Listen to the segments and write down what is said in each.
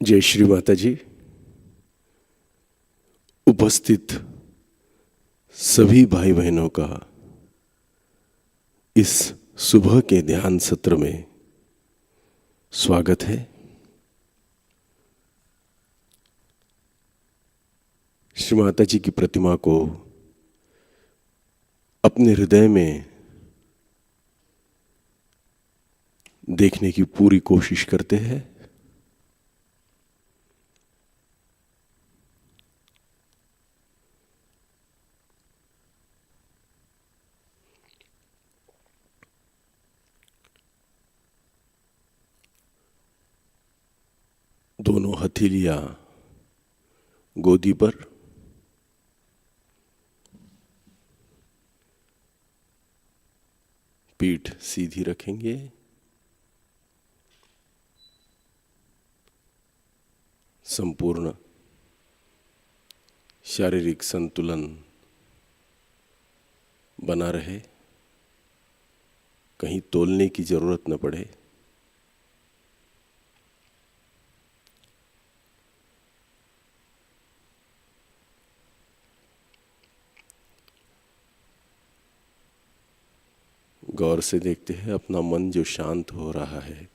जय श्री माताजी। उपस्थित सभी भाई बहनों का इस सुबह के ध्यान सत्र में स्वागत है। श्री माताजी की प्रतिमा को अपने हृदय में देखने की पूरी कोशिश करते हैं। दोनों हथेलियां गोदी पर, पीठ सीधी रखेंगे। संपूर्ण शारीरिक संतुलन बना रहे, कहीं तोलने की जरूरत न पड़े। गौर से देखते हैं अपना मन जो शांत हो रहा है,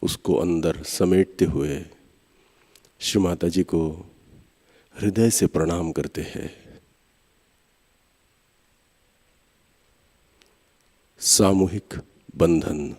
उसको अंदर समेटते हुए श्री माता जी को हृदय से प्रणाम करते हैं। सामूहिक बंधन।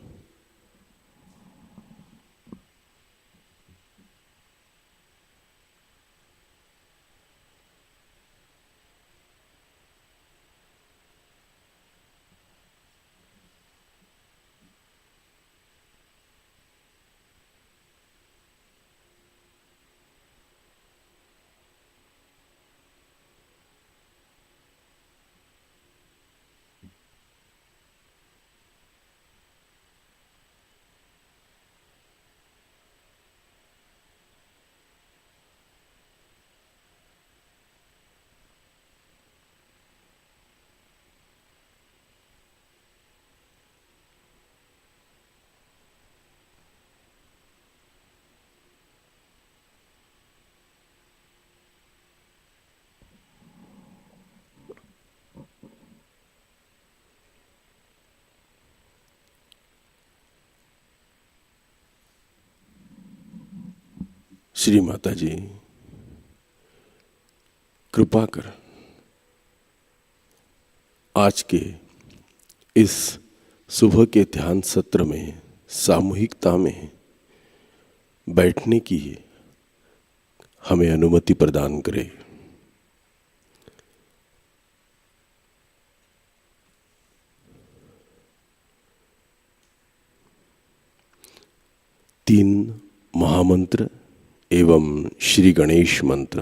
श्री माता जी कृपा कर आज के इस सुबह के ध्यान सत्र में सामूहिकता में बैठने की हमें अनुमति प्रदान करें। तीन महामंत्र एवं श्री गणेश मंत्र।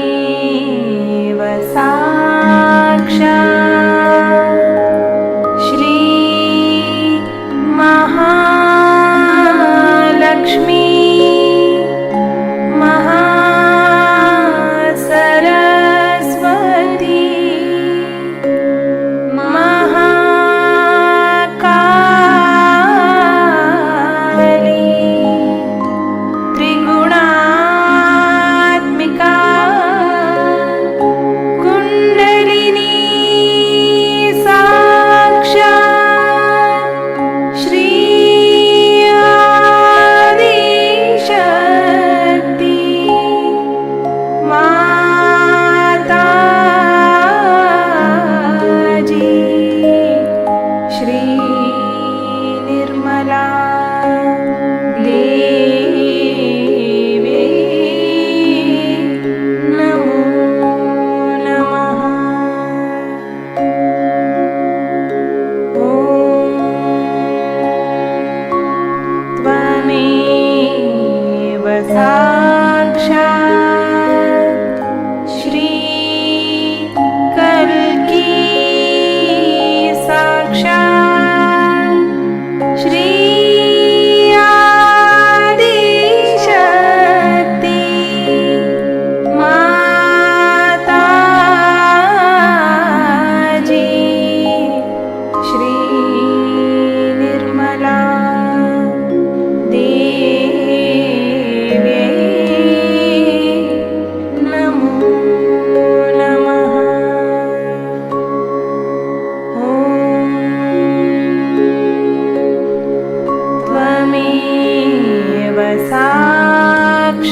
त्वमेव साक्षात् श्री महालक्ष्मी महासरस्वती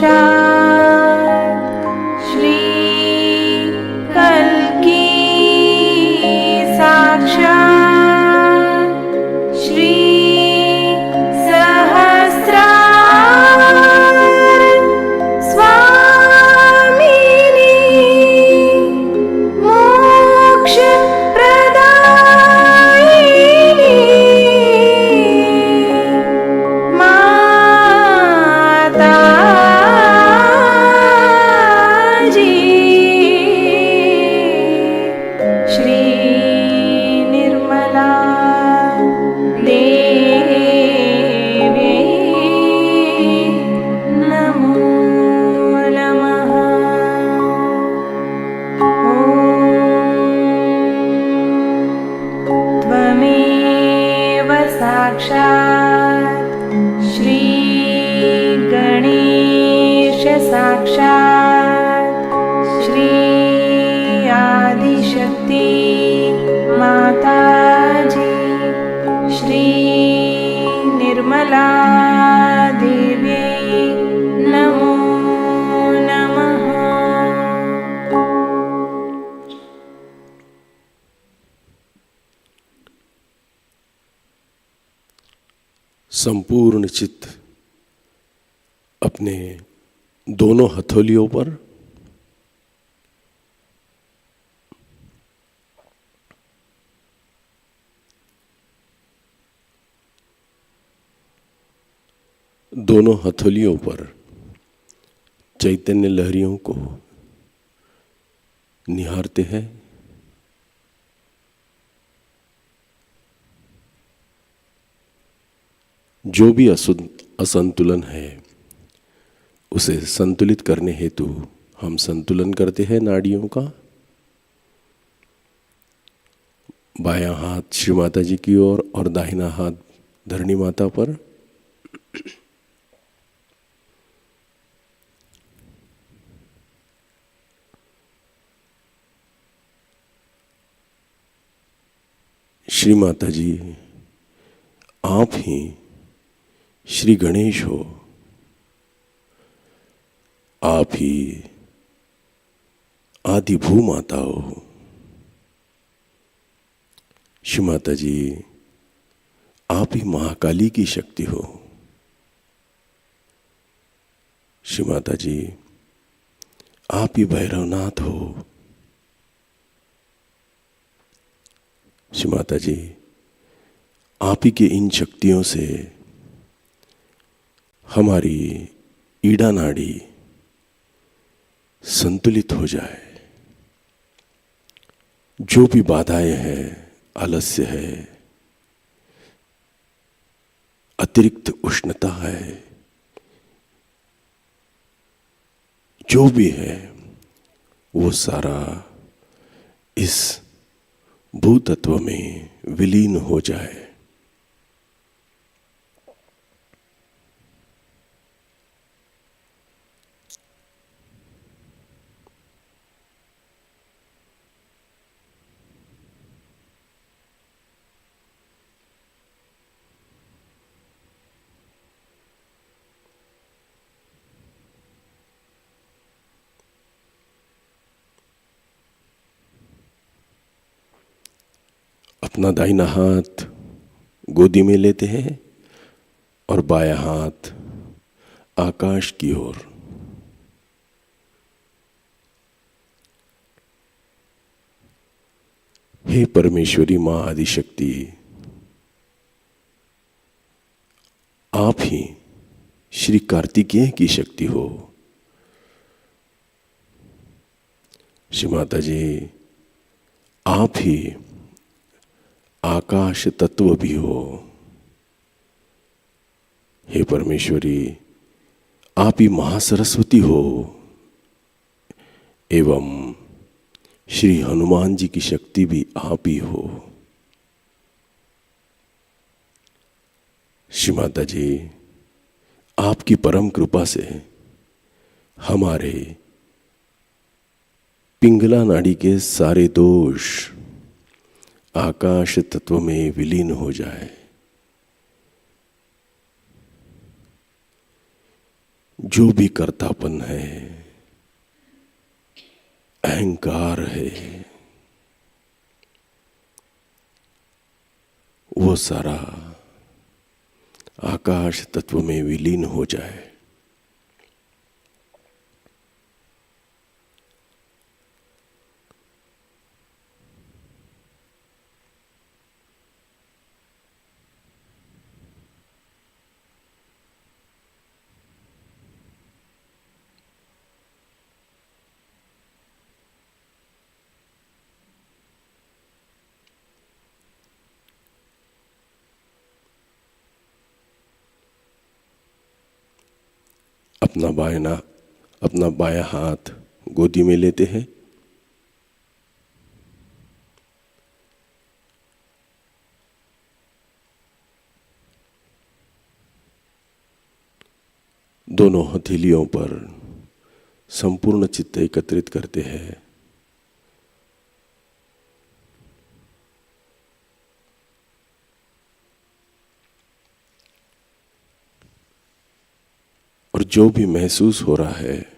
साक्षात् श्री कल्की साक्षात् श्री सहस्रार स्वामिनी मोक्ष प्रदायिनी माताजी श्री निर्मला देवी नमो नमः। त्वमेव साक्षात् श्री गणेश साक्षात् श्री आदिशक्ति माताजी श्री निर्मला देवी नमो नमः। संपूर्ण चित्त अपने दोनों हथेलियों पर चैतन्य लहरियों को निहारते हैं। जो भी असंतुलन है उसे संतुलित करने हेतु हम संतुलन करते हैं नाड़ियों का। बायां हाथ श्री माता जी की ओर और दाहिना हाथ धरणी माता पर। श्री माता जी आप ही श्री गणेश हो, आप ही आदि भू माता हो। श्री माता जी आप ही महाकाली की शक्ति हो। श्री माता जी आप ही भैरवनाथ हो। श्री माता जी आप ही के इन शक्तियों से हमारी ईड़ा नाड़ी संतुलित हो जाए। जो भी बाधाएं हैं, आलस्य है, अतिरिक्त उष्णता है, जो भी है वो सारा इस भूतत्व में विलीन हो जाए। अपना दाहिना हाथ गोदी में लेते हैं और बायां हाथ आकाश की ओर। हे परमेश्वरी मां आदिशक्ति, आप ही श्री कार्तिकेय की शक्ति हो। श्री माता जी आप ही आकाश तत्व भी हो। हे परमेश्वरी आप ही महासरस्वती हो एवं श्री हनुमान जी की शक्ति भी आप ही हो। श्री माता जी आपकी परम कृपा से हमारे पिंगला नाड़ी के सारे दोष आकाश तत्व में विलीन हो जाए। जो भी कर्तापन है, अहंकार है, वो सारा आकाश तत्व में विलीन हो जाए। अपना बायां हाथ गोदी में लेते हैं, दोनों हथेलियों पर संपूर्ण चित्त एकत्रित करते हैं। और जो भी महसूस हो रहा है,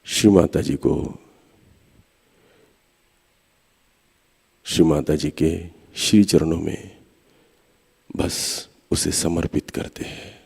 श्री माताजी को, श्री माताजी के श्री चरणों में बस उसे समर्पित करते हैं।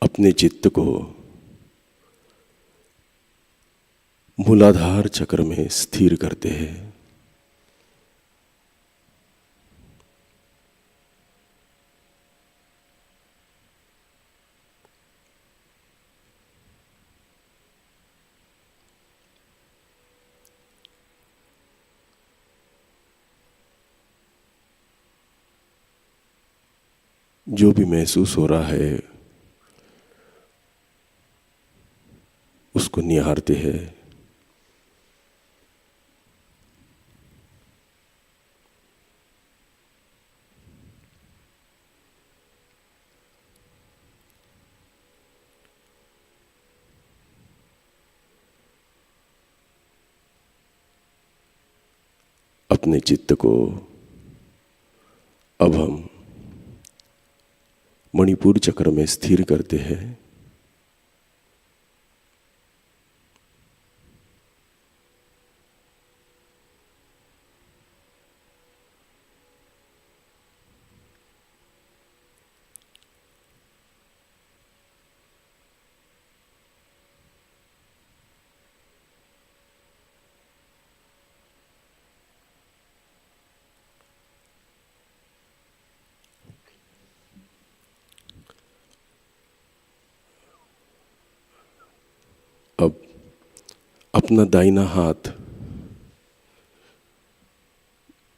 अपने चित्त को मूलाधार चक्र में स्थिर करते हैं। जो भी महसूस हो रहा है उसको निहारते हैं। अपने चित्त को अब हम मणिपुर चक्र में स्थिर करते हैं। अब अपना दाहिना हाथ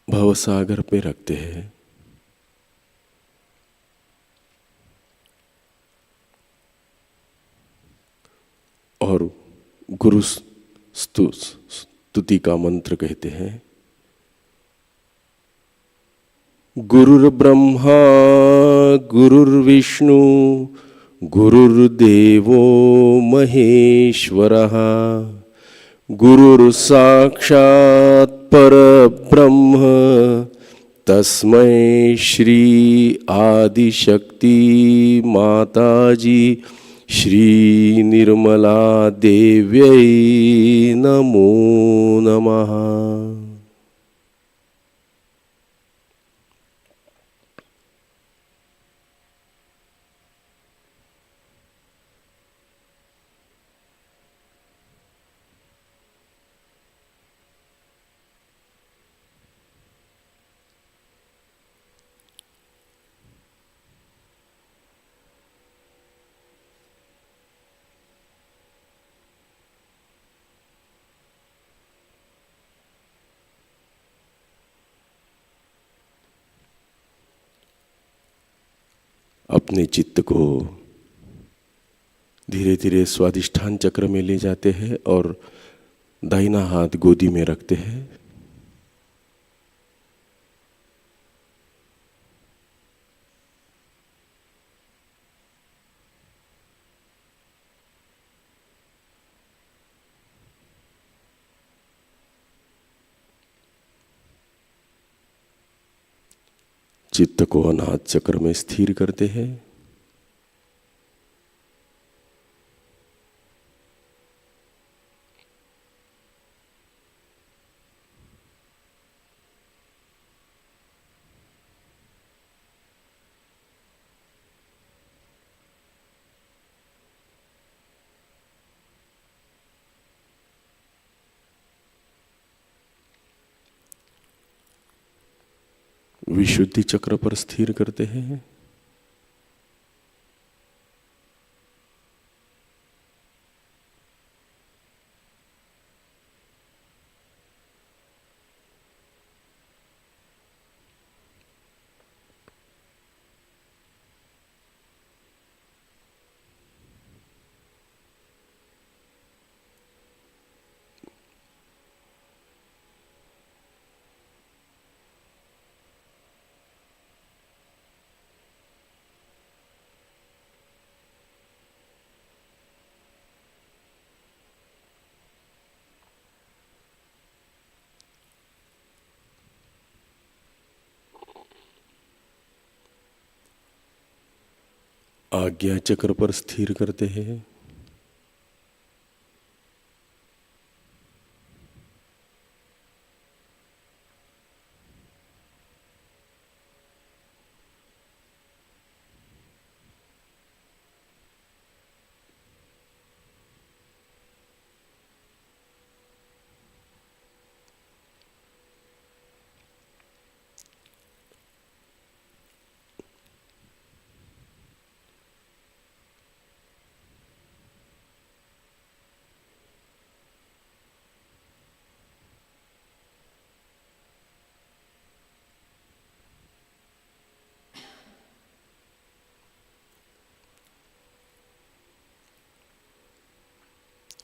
भवसागर पे रखते हैं और गुरु स्तुति का मंत्र कहते हैं। गुरुर्ब्रह्मा गुरुर्विष्णु गुरुर्देवो महेश्वरः गुरुर्साक्षात् परब्रह्म तस्मै श्री आदिशक्ति माताजी श्री निर्मला देव्यै नमो नमः। अपने चित्त को धीरे धीरे स्वादिष्ठान चक्र में ले जाते हैं और दाहिना हाथ गोदी में रखते हैं। चित्त को अनाहत चक्र में स्थिर करते हैं। विशुद्धि चक्र पर स्थिर करते हैं। आज्ञा चक्र पर स्थिर करते हैं।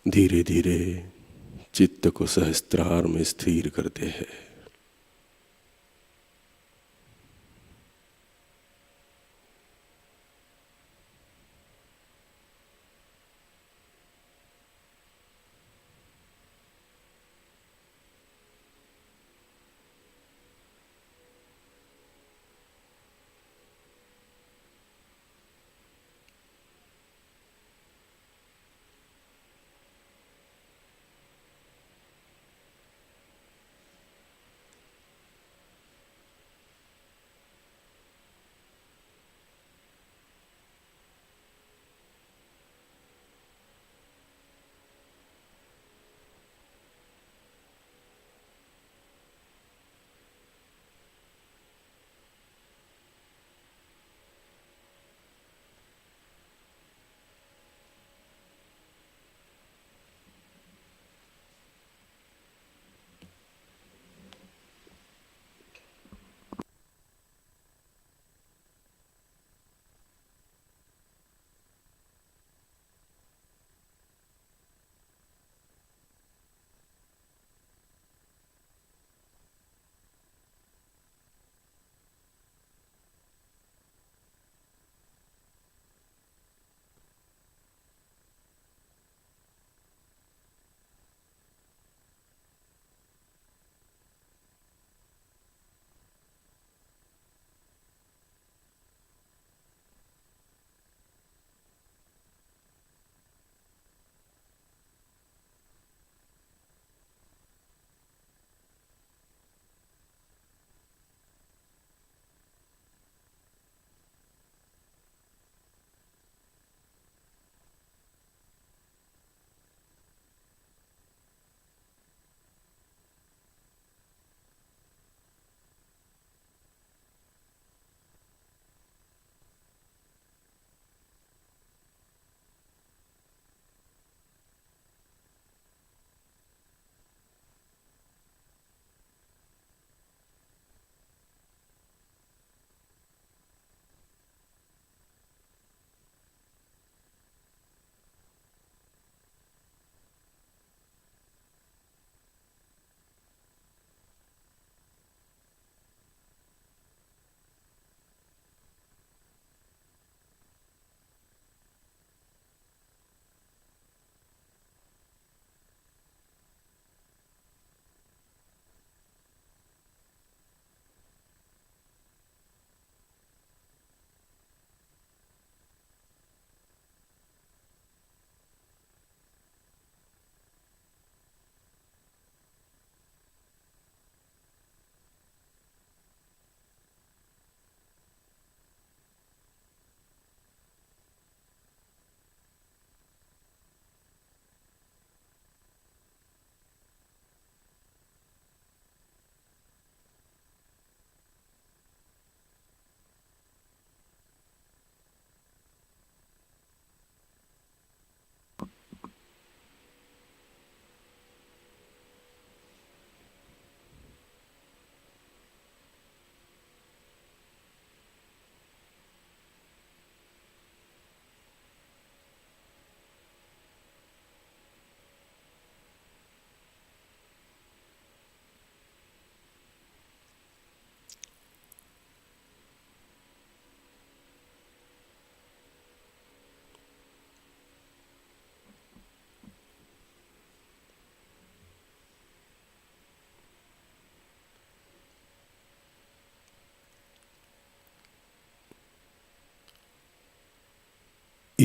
धीरे धीरे चित्त को सहस्त्रार में स्थिर करते हैं।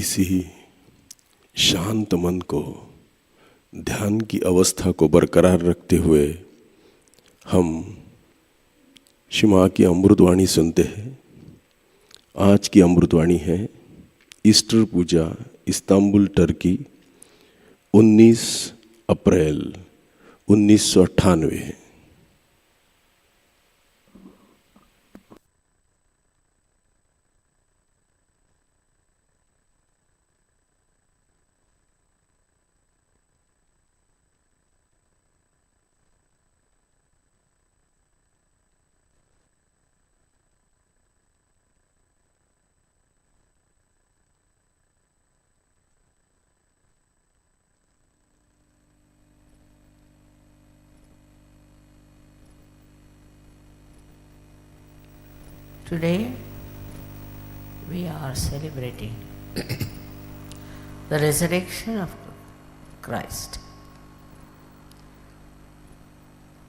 इसी शांत मन को, ध्यान की अवस्था को बरकरार रखते हुए हम श्री माँ की अमृतवाणी सुनते हैं। आज की अमृतवाणी है Easter puja, Istanbul, Turkey, 19 April 1998। Today we are celebrating the resurrection of Christ.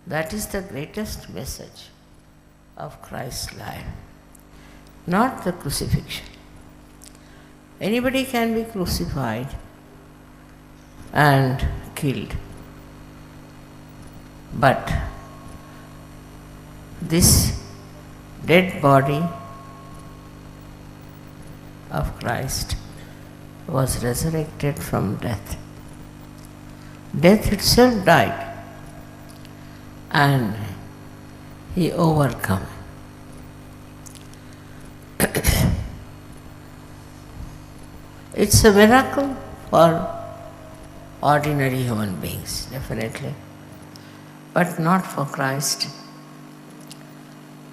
That is the greatest message of Christ's life, not the crucifixion. Anybody can be crucified and killed, but this dead body of Christ was resurrected from death. Death itself died and he overcome. It's a miracle for ordinary human beings, definitely, but not for Christ.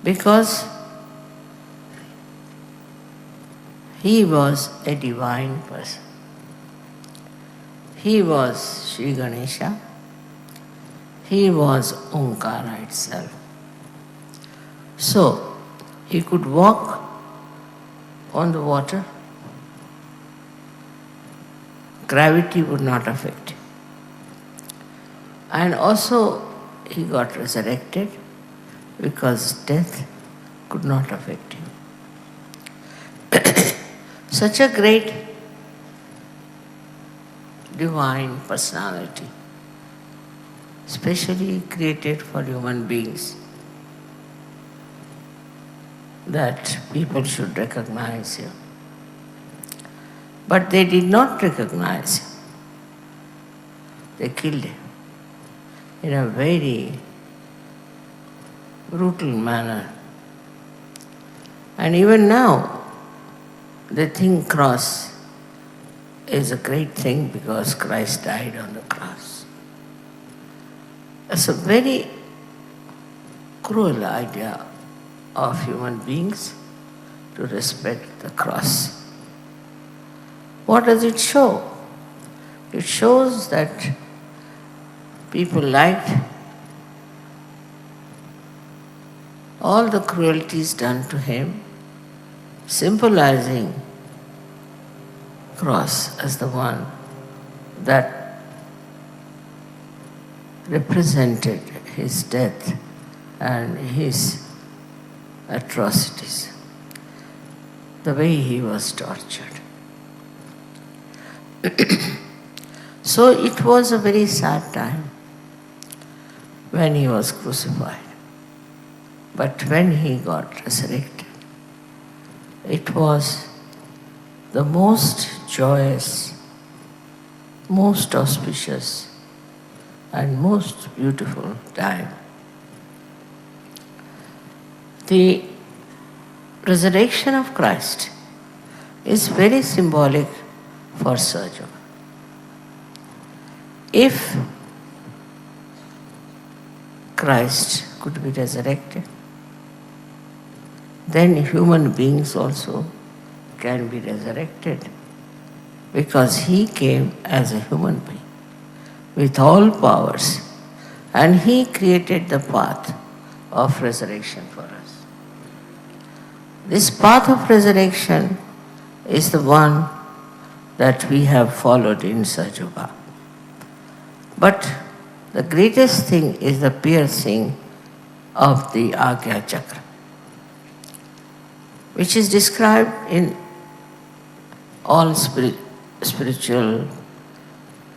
Because he was a divine person. He was Shri Ganesha. He was Omkara itself. So, he could walk on the water. Gravity would not affect him. And also, he got resurrected because death could not affect him. Such a great divine personality, specially created for human beings, that people should recognize him. But they did not recognize him. They killed him in a very brutal manner. And even now, they think cross is a great thing because Christ died on the cross. It's a very cruel idea of human beings to respect the cross. What does it show? It shows that people liked all the cruelties done to him, symbolizing cross as the one that represented his death and his atrocities, the way he was tortured. So it was a very sad time when he was crucified. But when he got resurrected, it was the most joyous, most auspicious, and most beautiful time. The resurrection of Christ is very symbolic for Sahajayoga. If Christ could be resurrected, then human beings also can be resurrected, because he came as a human being with all powers, and he created the path of resurrection for us. This path of resurrection is the one that we have followed in Sahajayoga. But the greatest thing is the piercing of the Agya Chakra, which is described in all spiritual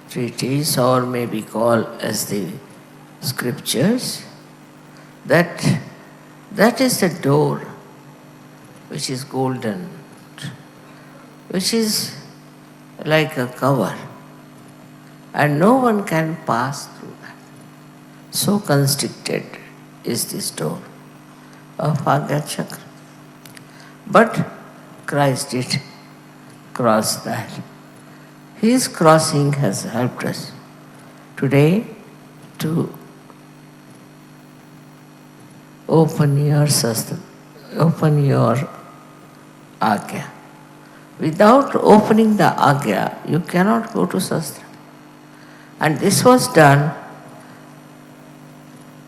treatises, or may be called as the scriptures, that is the door which is golden, which is like a cover, and no one can pass through that. So constricted is this door of Agya Chakra. But Christ did cross that. His crossing has helped us today to open your Agya. Without opening the Agya, you cannot go to Sastra. And this was done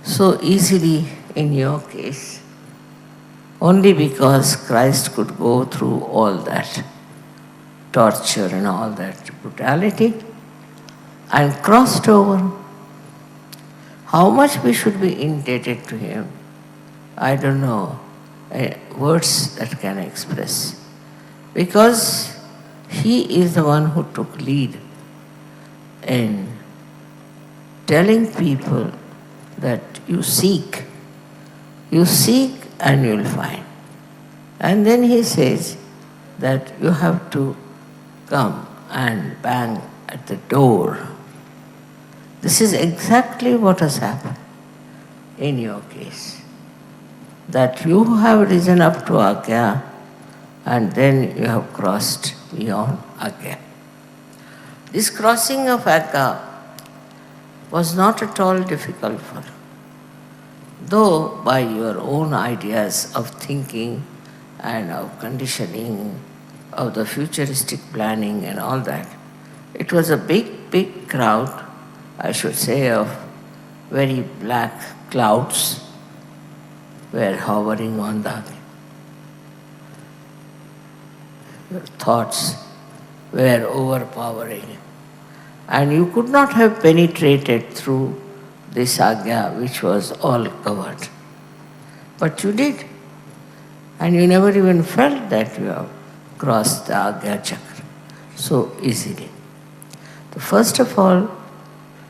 so easily in your case, only because Christ could go through all that torture and all that brutality and crossed over. How much we should be indebted to him, I don't know words that can express. Because he is the one who took lead in telling people that you seek and you'll find. And then he says that you have to come and bang at the door. This is exactly what has happened in your case. That you have risen up to Agya and then you have crossed beyond Agya. This crossing of Agya was not at all difficult for you. Though by your own ideas of thinking and of conditioning, of the futuristic planning and all that, it was a big crowd, I should say, of very black clouds were hovering on the Agya. Your thoughts were overpowering. And you could not have penetrated through this Agya which was all covered. But you did. And you never even felt that you have crossed the Agya Chakra so easily. So first of all,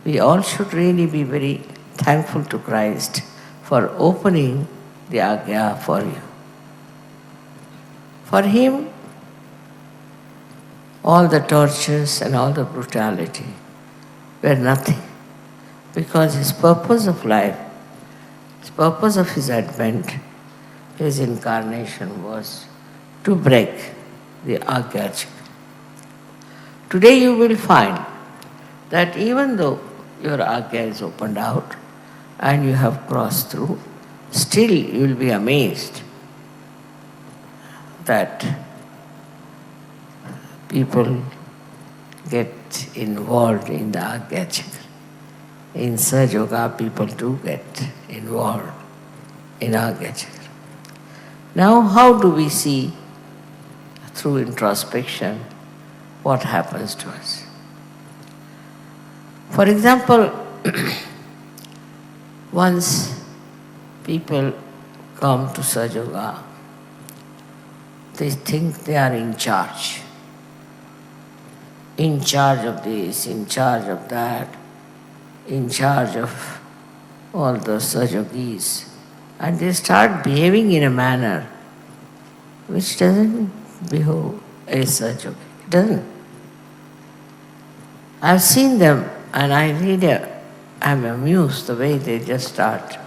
we all should really be very thankful to Christ for opening the Agya for you. For him, all the tortures and all the brutality were nothing, because his purpose of life, his purpose of his advent, his incarnation was to break the Agya Chakra. Today you will find that even though your Agya is opened out and you have crossed through, still you will be amazed that people get involved in the Agya Chakra. In Sahajayoga, people do get involved in Agya Chakra. Now, how do we see through introspection what happens to us? For example, once people come to Sahajayoga, they think they are in charge of this, in charge of that, in charge of all the Sahajogis. And they start behaving in a manner which doesn't behove a Sahajayogi. It doesn't. I've seen them and I'm amused the way they just start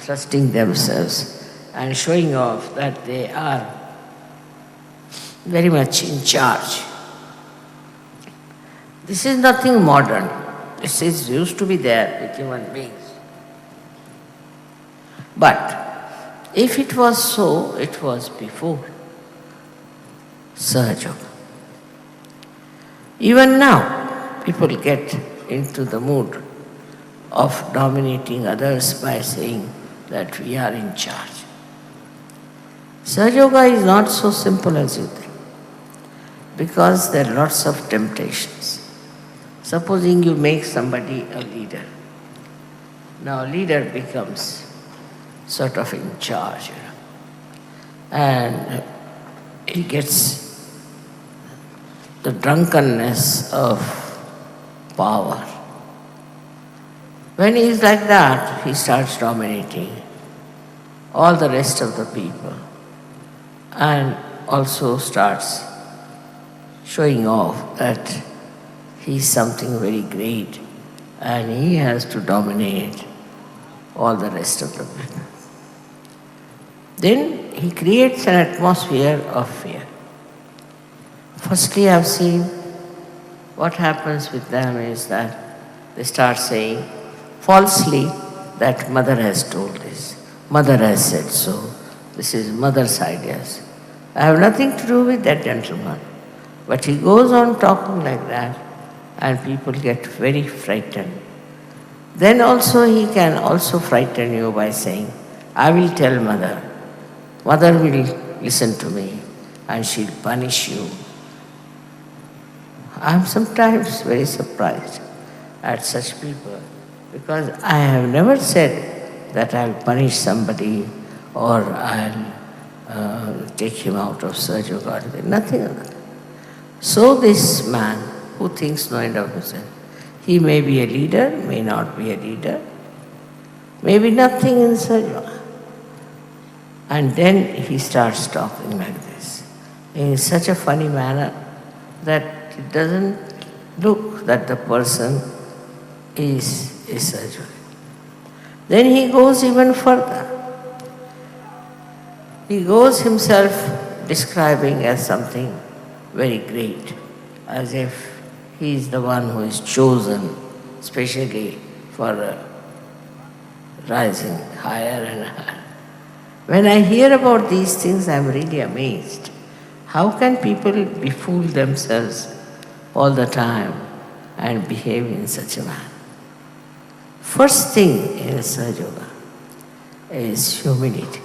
thrusting themselves and showing off that they are very much in charge. This is nothing modern. This is used to be there with human beings. But if it was so, it was before Sahajayoga. Even now, people get into the mood of dominating others by saying that we are in charge. Sahajayoga is not so simple as you think, because there are lots of temptations. Supposing you make somebody a leader. Now, leader becomes sort of in charge, and he gets the drunkenness of power. When he is like that, he starts dominating all the rest of the people and also starts showing off that he is something very great and he has to dominate all the rest of the people. Then he creates an atmosphere of fear. Firstly, I've seen what happens with them is that they start saying falsely that mother has told this, mother has said so, this is mother's ideas. I have nothing to do with that gentleman. But he goes on talking like that and people get very frightened. Then also he can also frighten you by saying, I will tell mother. Mother will listen to me and she'll punish you. I am sometimes very surprised at such people because I have never said that I'll punish somebody or I'll take him out of Sahajayoga. Nothing of that. So this man who thinks no end of himself, he may be a leader, may not be a leader, may be nothing in Sahajayoga. And then he starts talking like this in such a funny manner that it doesn't look that the person is a Sahaja. Then he goes even further. He goes himself describing as something very great, as if he is the one who is chosen specially for rising higher and higher. When I hear about these things, I am really amazed. How can people befool themselves all the time and behave in such a manner? First thing in Sahajayoga is humility.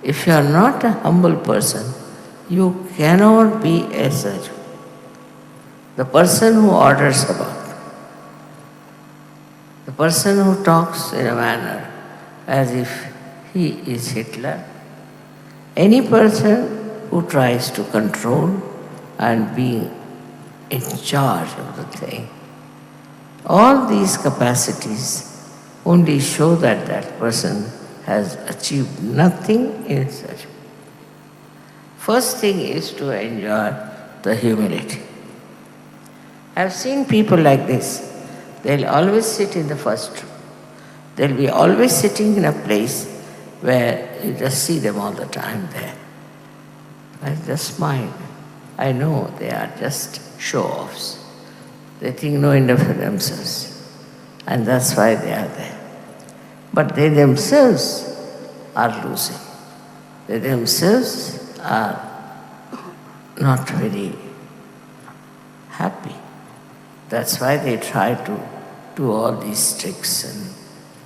If you are not a humble person, you cannot be a Sahaja. The person who orders about, the person who talks in a manner as if he is Hitler, any person who tries to control and be in charge of the thing, all these capacities only show that that person has achieved nothing in such. First thing is to enjoy the humility. I've seen people like this. They'll always sit in the first row. They'll be always sitting in a place where you just see them all the time there. I just smile. I know they are just show-offs. They think no end of themselves. And that's why they are there. But they themselves are losing. They themselves are not very happy. That's why they try to do all these tricks and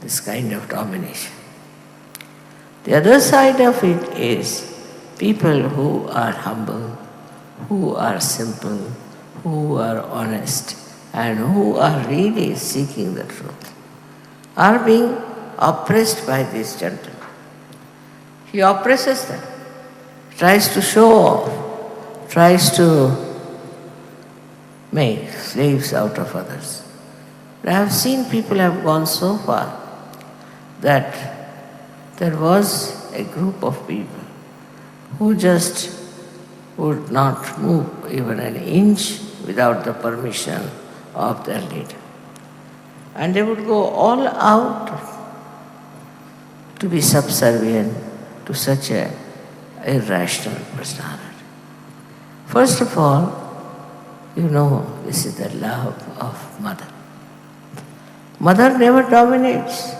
this kind of domination. The other side of it is people who are humble, who are simple, who are honest, and who are really seeking the truth, are being oppressed by this gentleman. He oppresses them, tries to show off, tries to make slaves out of others. I have seen people have gone so far that there was a group of people who just would not move even an inch without the permission of their leader. And they would go all out to be subservient to such an irrational personality. First of all, you know, this is the love of mother. Mother never dominates.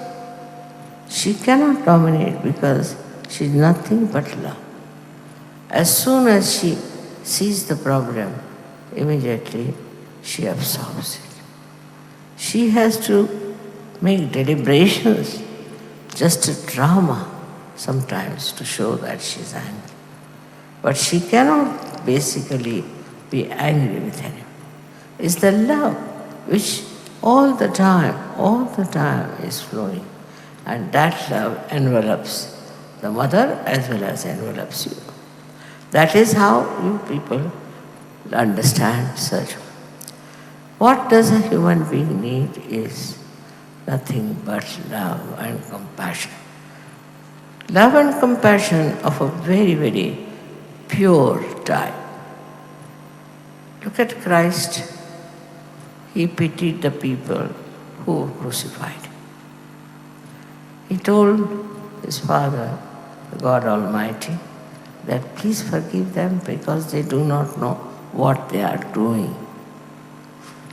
She cannot dominate because she is nothing but love. As soon as she sees the problem, immediately she absorbs it. She has to make deliberations, just a drama sometimes to show that she is angry. But she cannot basically be angry with anyone. It's the love which all the time is flowing. And that love envelops the mother as well as envelops you. That is how you people understand such. What does a human being need is nothing but love and compassion. Love and compassion of a very, very pure type. Look at Christ. He pitied the people who were crucified. He told his Father, God Almighty, that please forgive them because they do not know what they are doing.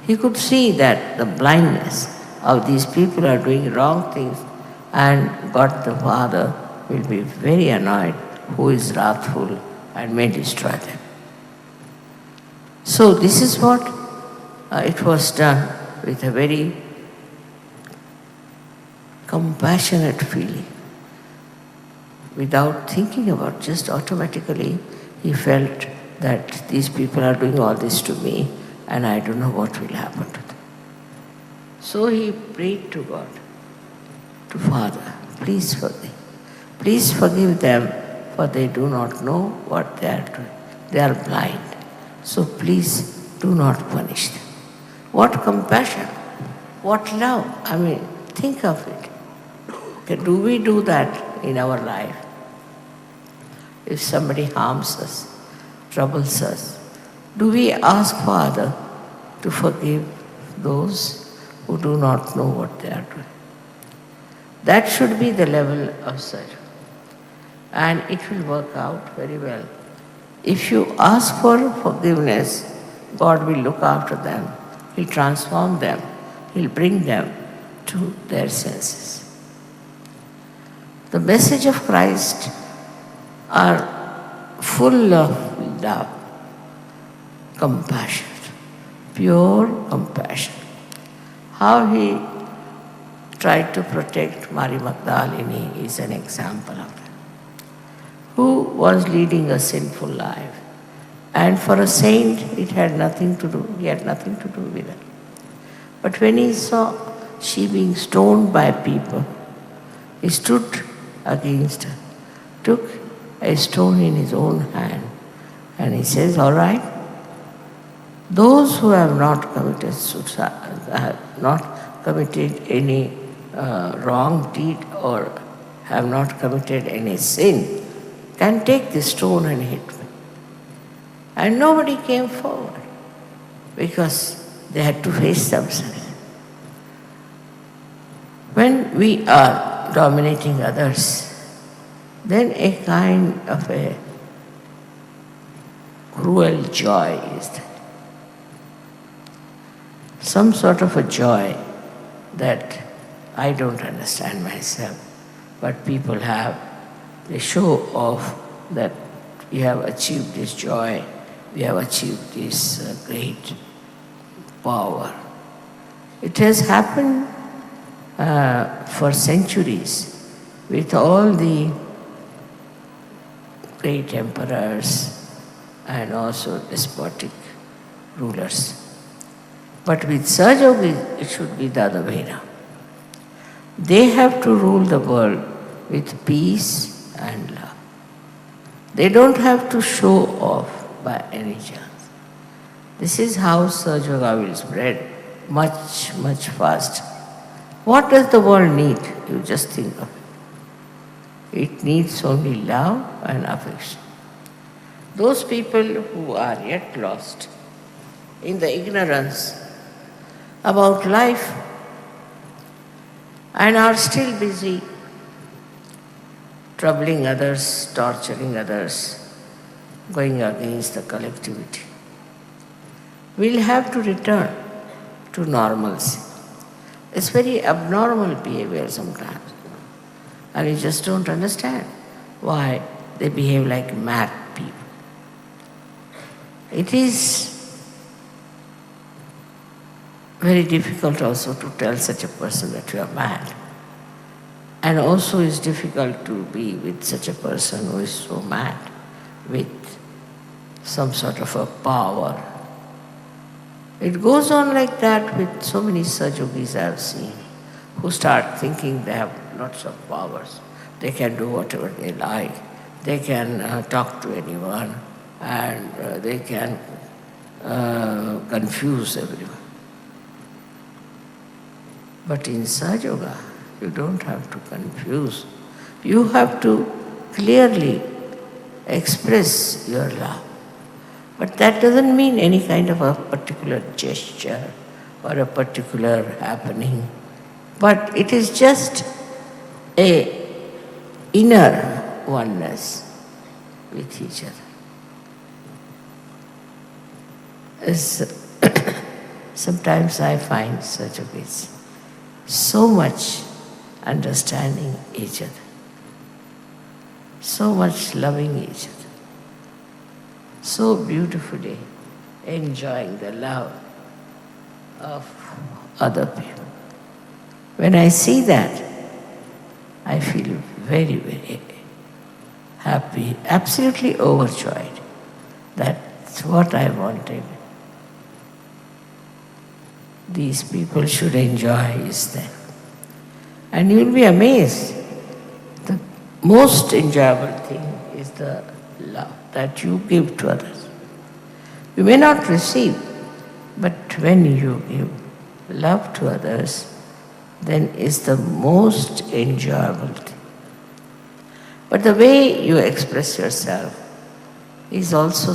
He could see that the blindness of these people are doing wrong things, and God the Father will be very annoyed, who is wrathful and may destroy them. So this is what it was done with a very compassionate feeling. Without thinking about, just automatically he felt that these people are doing all this to me and I don't know what will happen to them. So he prayed to God, to Father, please forgive. Please forgive them, for they do not know what they are doing. They are blind. So please do not punish them. What compassion, what love. I mean, think of it. Okay, do we do that in our life? If somebody harms us, troubles us, do we ask Father to forgive those who do not know what they are doing? That should be the level of surgery. And it will work out very well. If you ask for forgiveness, God will look after them. He'll transform them. He'll bring them to their senses. The message of Christ are full of love, compassion, pure compassion. How he tried to protect Mary Magdalene is an example of that, who was leading a sinful life. And for a saint, it had nothing to do, he had nothing to do with it. But when he saw she being stoned by people, he stood against her, took a stone in his own hand, and he says, all right, those who have not committed suicide, have not committed any wrong deed or have not committed any sin, can take this stone and hit me. And nobody came forward because they had to face themselves. When we are dominating others, then a kind of a cruel joy is there. Some sort of a joy that I don't understand myself, but people have. They show off that we have achieved this joy, we have achieved this great power. It has happened for centuries with all the great emperors and also despotic rulers. But with Sahajayoga, it should be the other way around. They have to rule the world with peace and love. They don't have to show off by any chance. This is how Sahajayoga will spread much, much faster. What does the world need? You just think of it. It needs only love and affection. Those people who are yet lost in the ignorance about life and are still busy troubling others, torturing others, going against the collectivity, will have to return to normalcy. It's very abnormal behavior sometimes. And you just don't understand why they behave like mad people. It is very difficult also to tell such a person that you are mad. And also it's difficult to be with such a person who is so mad, with some sort of a power. It goes on like that with so many Sahajogis I have seen, who start thinking they have lots of powers. They can do whatever they like. They can talk to anyone, and they can confuse everyone. But in Sahajayoga, you don't have to confuse. You have to clearly express your love. But that doesn't mean any kind of a particular gesture or a particular happening. But it is just a inner oneness with each other. Sometimes I find such a case, so much understanding each other, so much loving each other, so beautifully enjoying the love of other people. When I see that, I feel very, very happy, absolutely overjoyed. That's what I wanted. These people should enjoy is that. And you'll be amazed. The most enjoyable thing is the love that you give to others. You may not receive, but when you give love to others, then is the most enjoyable thing. But the way you express yourself is also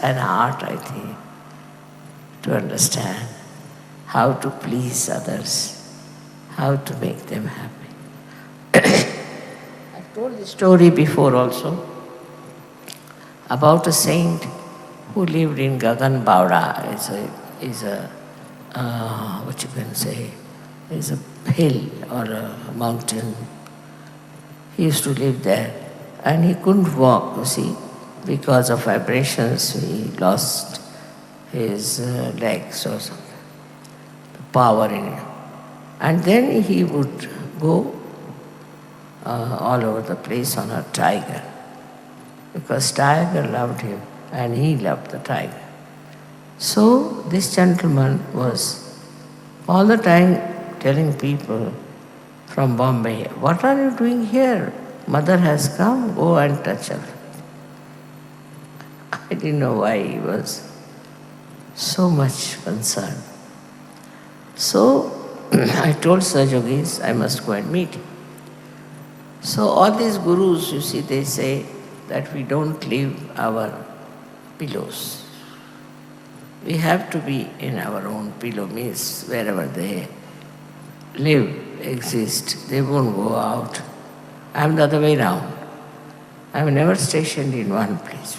an art, I think, to understand how to please others, how to make them happy. I've told this story before also about a saint who lived in Gagan Bauda. Is a what you can say, is a hill or a mountain. He used to live there and he couldn't walk, you see, because of vibrations. He lost his legs or something, the power in him. And then he would go all over the place on a tiger, because tiger loved him and he loved the tiger. So this gentleman was all the time telling people from Bombay, "What are you doing here? Mother has come, go and touch her." I didn't know why he was so much concerned. So I told Sahajogis, I must go and meet him. So all these gurus, you see, they say that we don't leave our pillows. We have to be in our own pillow, means wherever they live, exist, they won't go out. I'm the other way round. I'm never stationed in one place.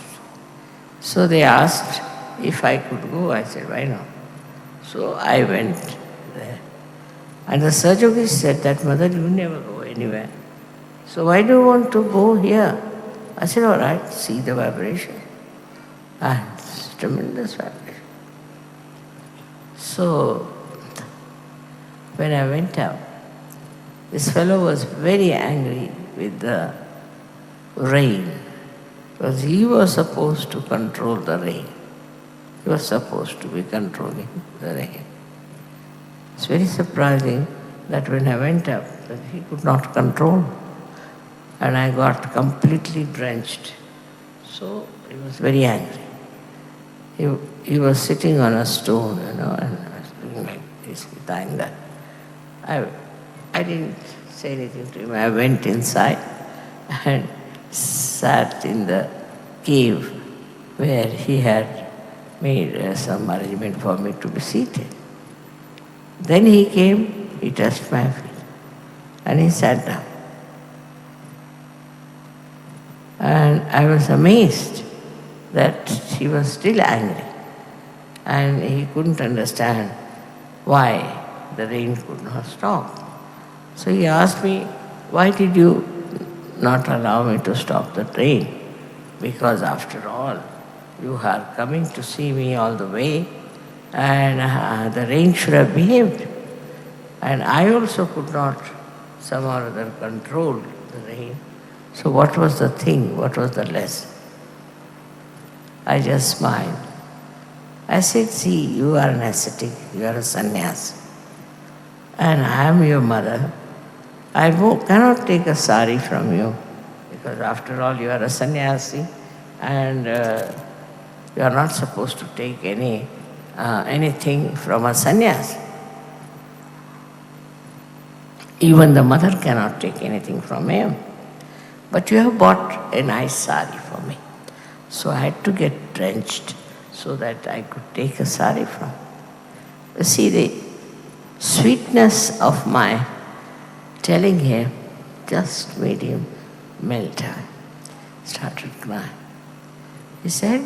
So they asked if I could go. I said, why not? So I went there. And the Sahajayogi said that, "Mother, you never go anywhere. So why do you want to go here?" I said, all right, see the vibration. And it's tremendous vibration. So when I went out, this fellow was very angry with the rain, because he was supposed to control the rain. He was supposed to be controlling the rain. It's very surprising that when I went up, that he could not control. And I got completely drenched. So he was very angry. He was sitting on a stone, and I was doing like this with anger. I didn't say anything to him. I went inside and sat in the cave where he had made some arrangement for me to be seated. Then he came, he touched my feet, and he sat down. And I was amazed that he was still angry, and he couldn't understand why the rain could not stop. So he asked me, "Why did you not allow me to stop the train? Because after all, you are coming to see me all the way, and the rain should have behaved." And I also could not somehow or other control the rain. So what was the thing? What was the lesson? I just smiled. I said, "See, you are an ascetic, you are a sannyasi, and I am your mother. I cannot take a sari from you, because after all you are a sannyasi, and You are not supposed to take anything from a sannyas. Even the mother cannot take anything from him. But you have bought a nice sari for me. So I had to get drenched so that I could take a sari from. You see, the sweetness of my telling him just made him melt. Started crying. He said,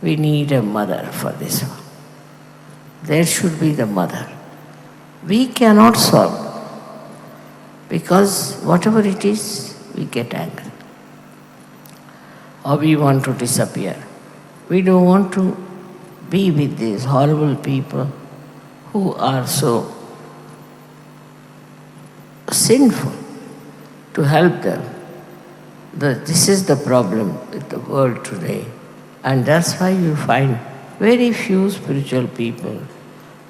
we need a mother for this one. There should be the mother. We cannot solve because whatever it is, we get angry. Or we want to disappear. We don't want to be with these horrible people who are so sinful to help them. This is the problem with the world today. And that's why you find very few spiritual people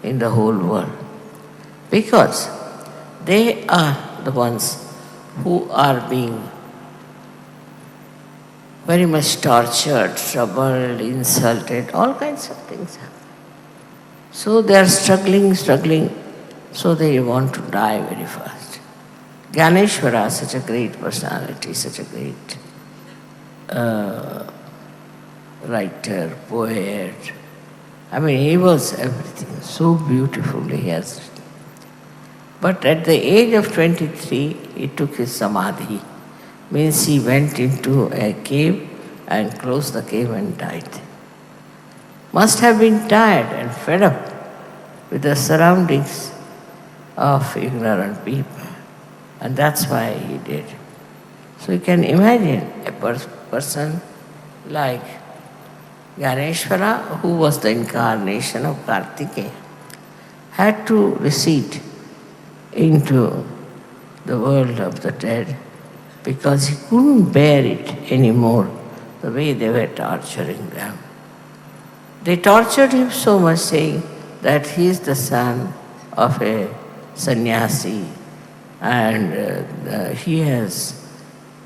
in the whole world. Because they are the ones who are being very much tortured, troubled, insulted, all kinds of things happen. So they are struggling, so they want to die very fast. Ganeshwara, such a great personality, such a great writer, poet. I mean, he was everything, so beautifully he has written. But at the age of 23, he took his samadhi. Means he went into a cave and closed the cave and died. Must have been tired and fed up with the surroundings of ignorant people. And that's why he did. So you can imagine a person like Ganeshwara, who was the incarnation of Kartikeya, had to recede into the world of the dead because he couldn't bear it anymore, the way they were torturing them. They tortured him so much, saying that he is the son of a sannyasi and he has,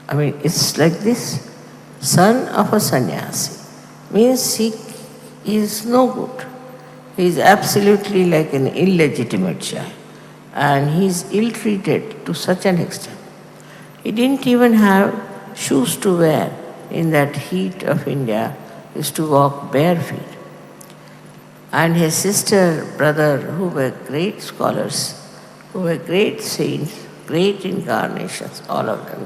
it's like this, son of a sannyasi. Means he is no good. He is absolutely like an illegitimate child. And he is ill-treated to such an extent. He didn't even have shoes to wear in that heat of India. He used to walk bare feet. And his sister, brother, who were great scholars, who were great saints, great incarnations, all of them.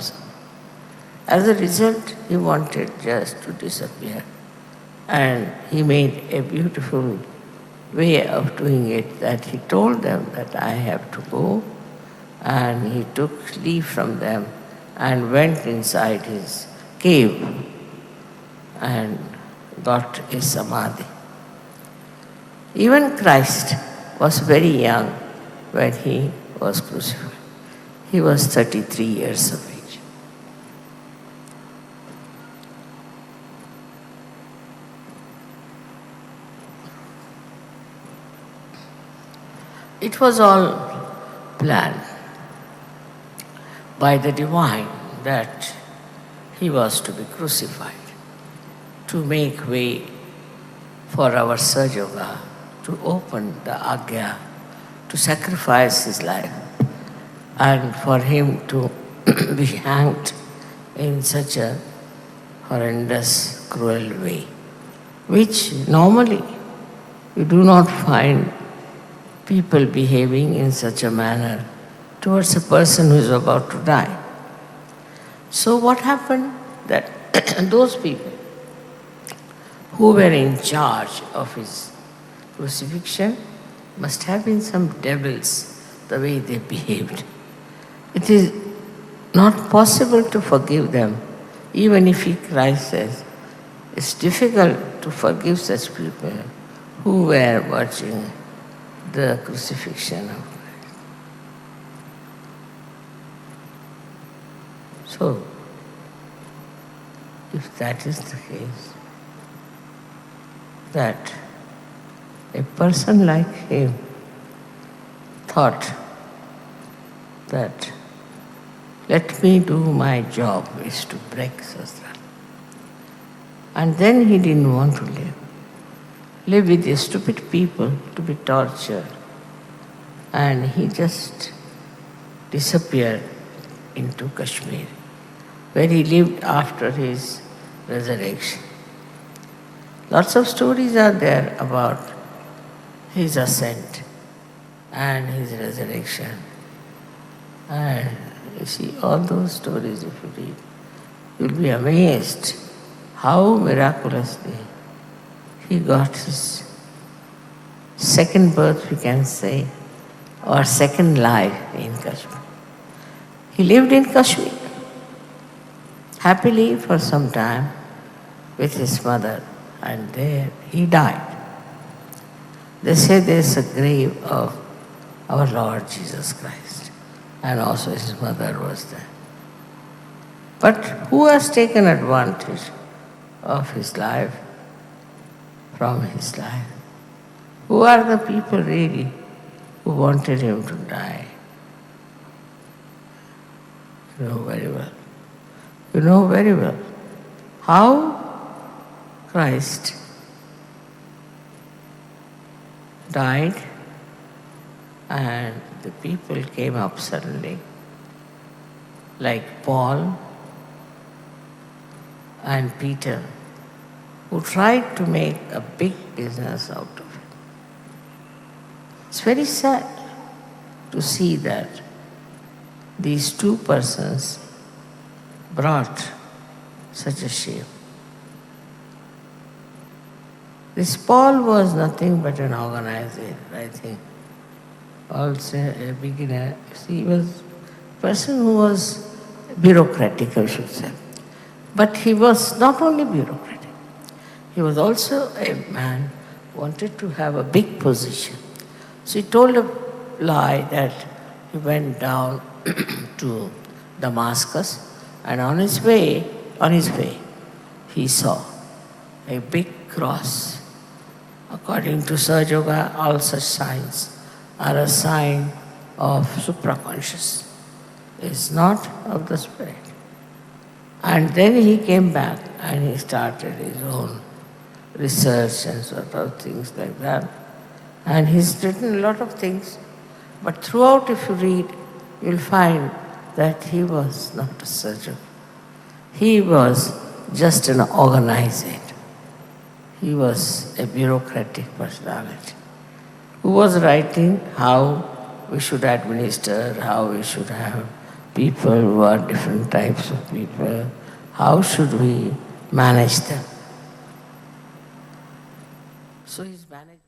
As a result, he wanted just to disappear. And he made a beautiful way of doing it, that he told them that I have to go, and he took leave from them and went inside his cave and got a samadhi. Even Christ was very young when he was crucified. He was 33 years of age. It was all planned by the divine that he was to be crucified to make way for our Sahajayoga to open the Agya, to sacrifice his life, and for him to be hanged in such a horrendous, cruel way, which normally you do not find people behaving in such a manner towards a person who is about to die. So what happened? That those people who were in charge of his crucifixion must have been some devils, the way they behaved. It is not possible to forgive them, even if Christ says it's difficult to forgive such people who were watching the crucifixion of Christ. So, if that is the case, that a person like him thought that let me do my job is to break Sastra. And then he didn't want to live with the stupid people to be tortured. And he just disappeared into Kashmir, where he lived after his resurrection. Lots of stories are there about his ascent and his resurrection. And you see all those stories if you read, you'll be amazed how miraculously he got his second birth, we can say, or second life in Kashmir. He lived in Kashmir happily for some time with his mother, and there he died. They say there's a grave of our Lord Jesus Christ, and also his mother was there. But who has taken advantage of his life, from his life? Who are the people really who wanted him to die? You know very well. You know very well how Christ died and the people came up suddenly, like Paul and Peter, who tried to make a big business out of it. It's very sad to see that these two persons brought such a shame. This Paul was nothing but an organizer, I think. Also a beginner. See, he was a person who was bureaucratic, I should say. But he was not only bureaucratic, he was also a man who wanted to have a big position. So he told a lie that he went down to Damascus, and on his way, he saw a big cross. According to Sahajayoga, all such signs are a sign of supraconscious. It's not of the spirit. And then he came back and he started his own research and sort of things like that. And he's written a lot of things, but throughout if you read, you'll find that he was not a surgeon. He was just an organizer. He was a bureaucratic personality who was writing how we should administer, how we should have people who are different types of people, how should we manage them. So he's managed.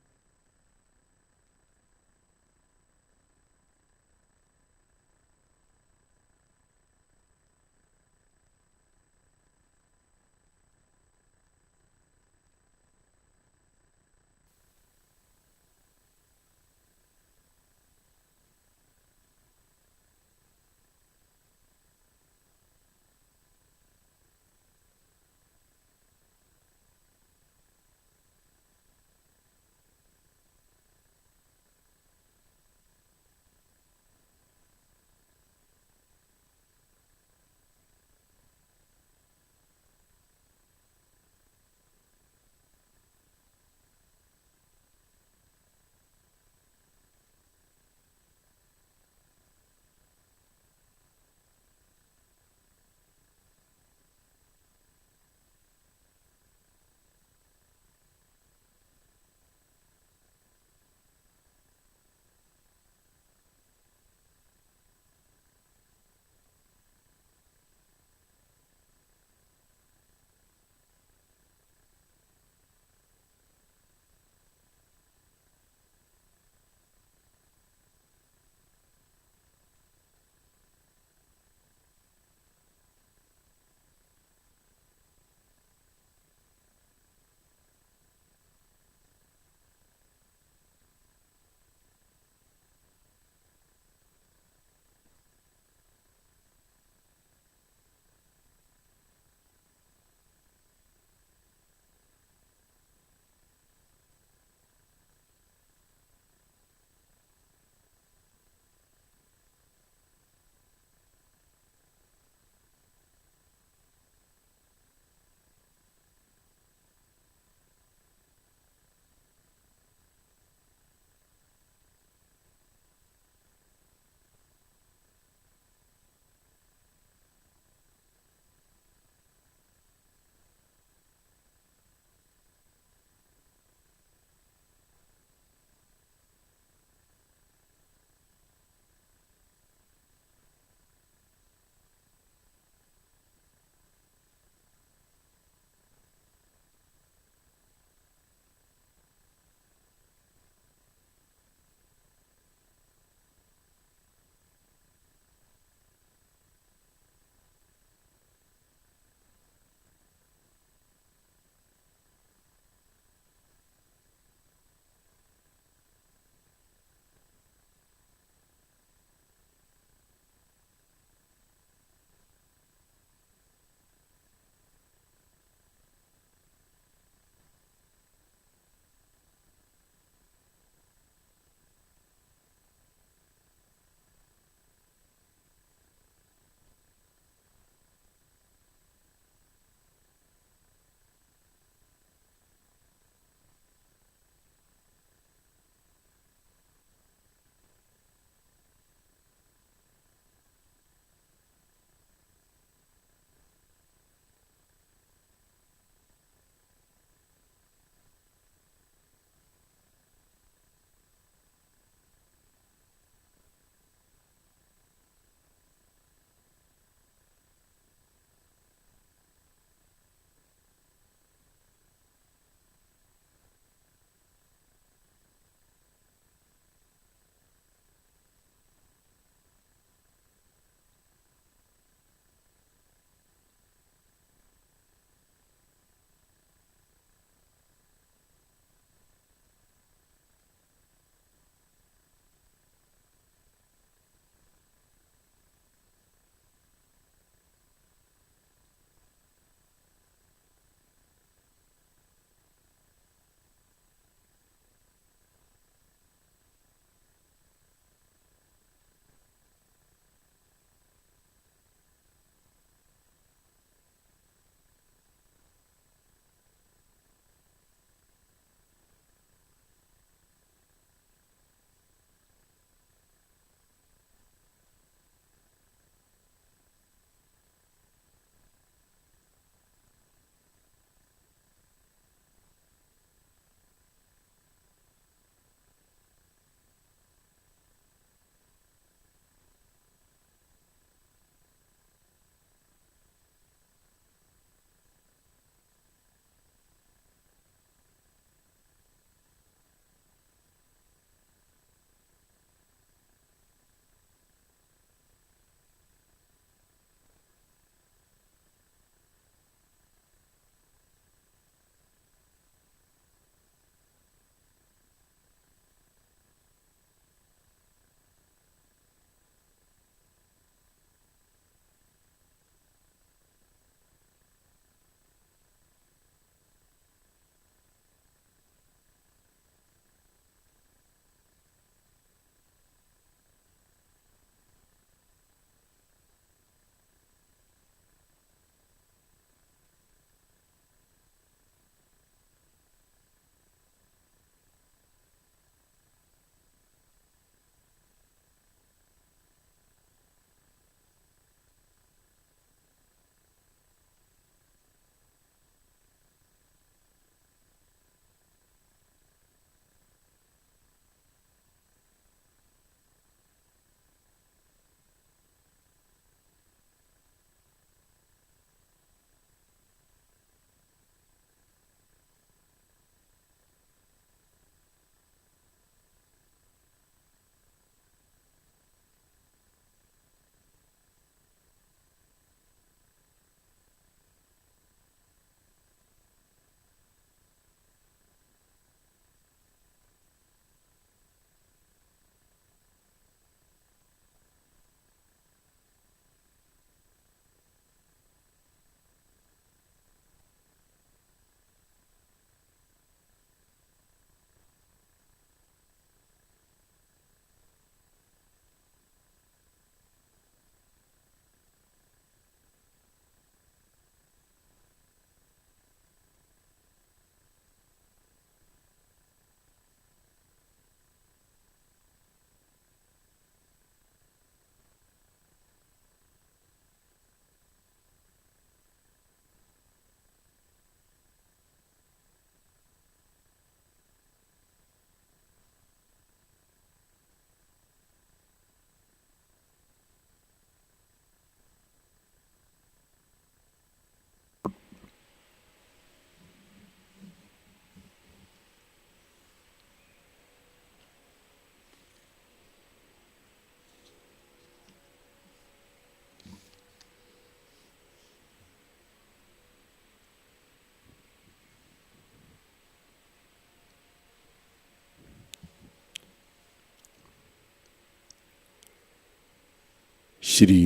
Shri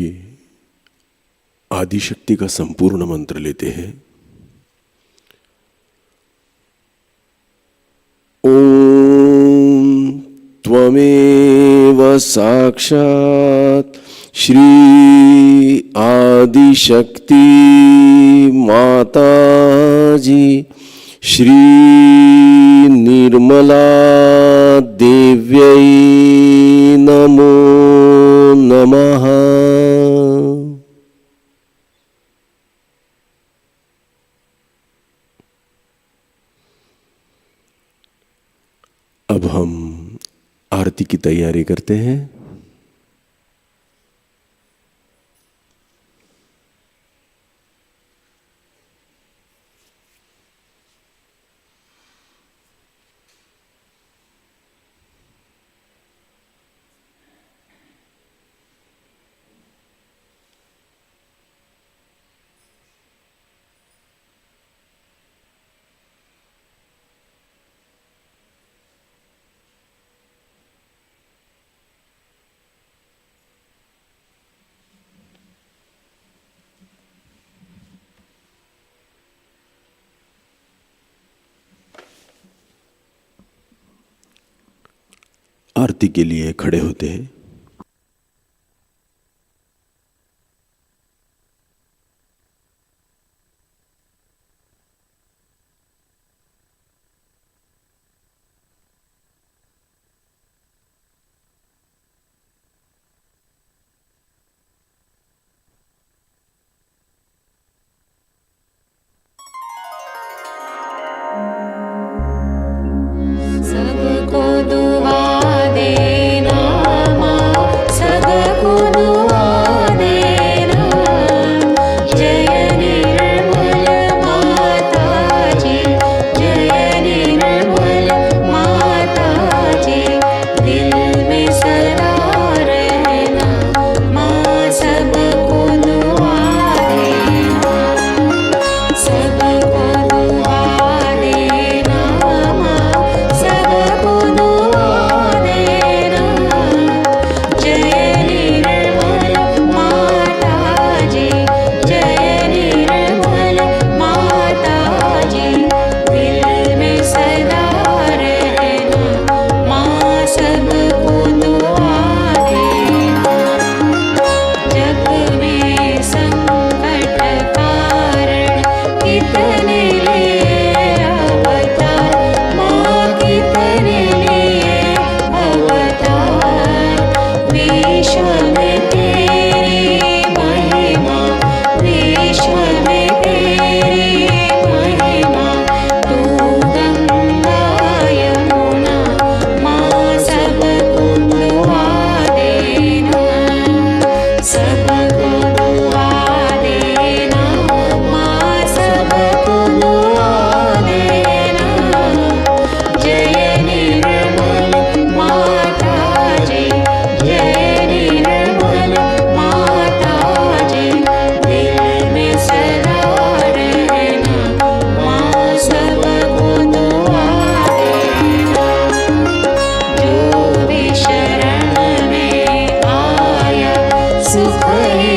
Adishakti का संपूर्ण मंत्र लेते हैं। ओम त्वमेव साक्षात् श्री आदिशक्ति माताजी श्री निर्मला देव्यै नमो नमः। अब हम आरती की तैयारी करते हैं। आरती के लिए खड़े होते हैं। सबको दुआ देना माँ, सबको दुआ देना। जय निर्मल माताजी, जय निर्मल माताजी, दिल में सदा रहना माँ, सबको दुआ देना, सबको दुआ देना माँ, सबको दुआ देना। जय निर्मल माताजी, जय निर्मल माताजी, दिल में सदा रहना माँ, सबको दुआ देना। जग में संकट कारण कितने लिए अवतार माँ, कितने लिए अवतार। विश्व में तेरी महिमा, विश्व में तेरी महिमा। तू गंगा यमुना माँ, सबको दुआ देना, सबको दुआ देना माँ, सबको दुआ देना। जय निर्मल माताजी, जय निर्मल माताजी, दिल में सदा रहना माँ, सबको दुआ देना। जो भी शरण में आया सुख ही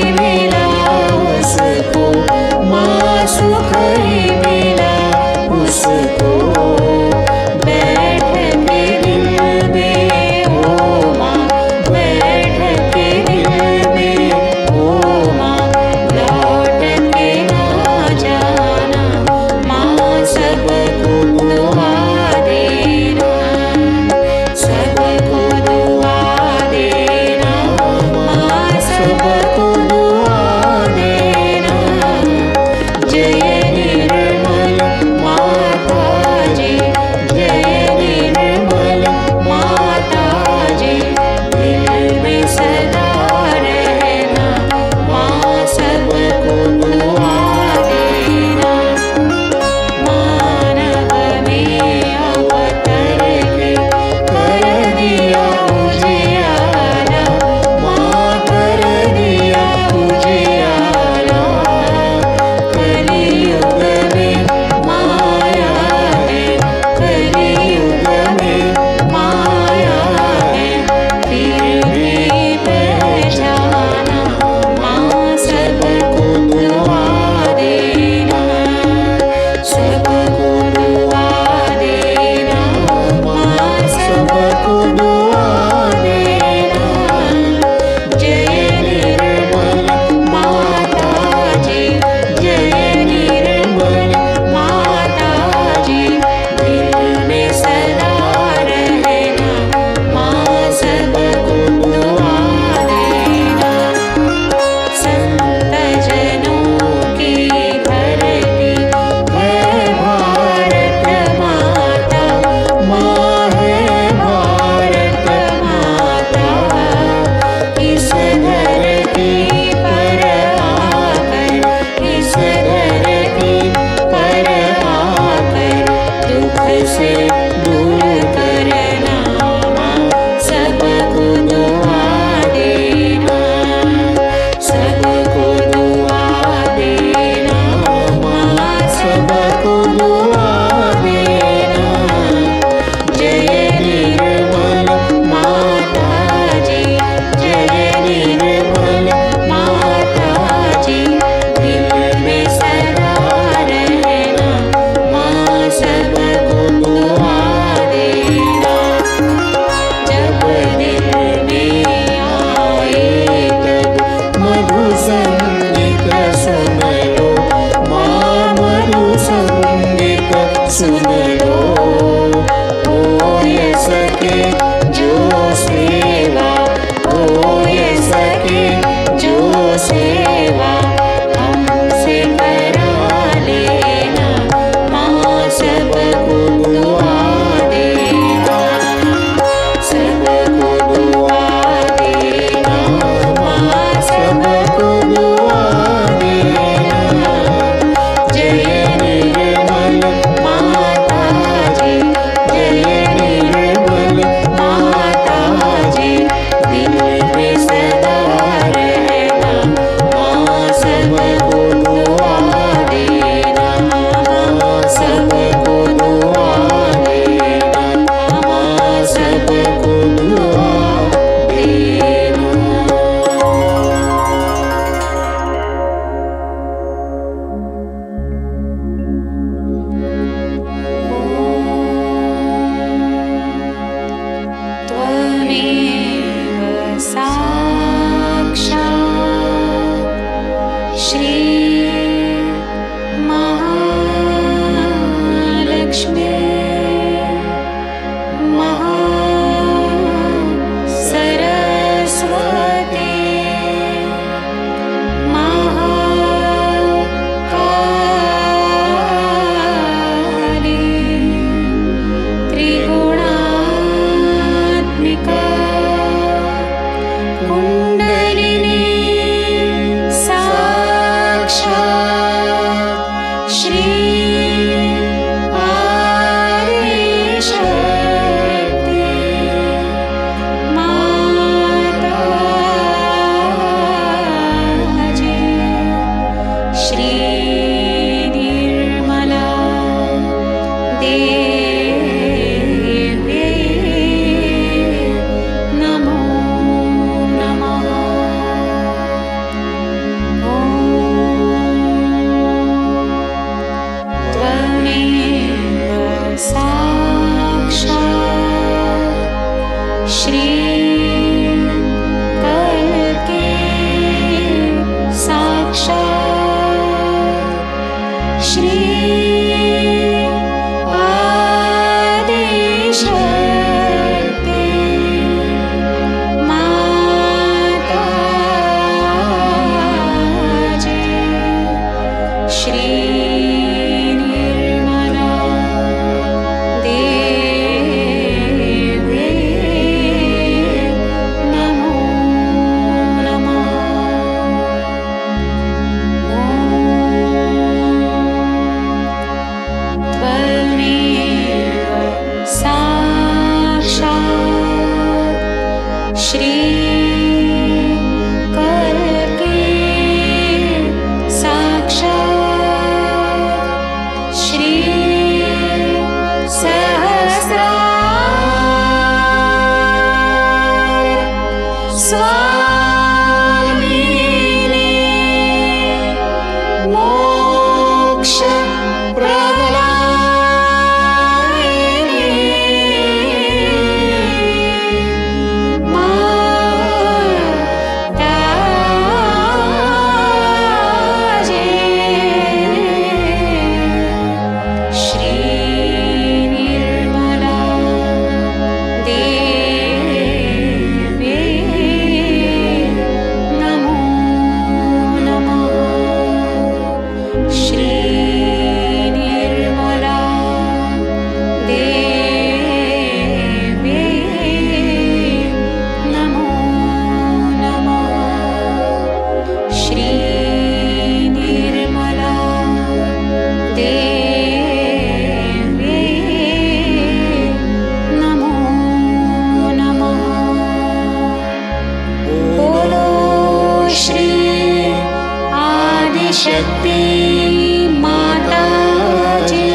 शक्ति माताजी,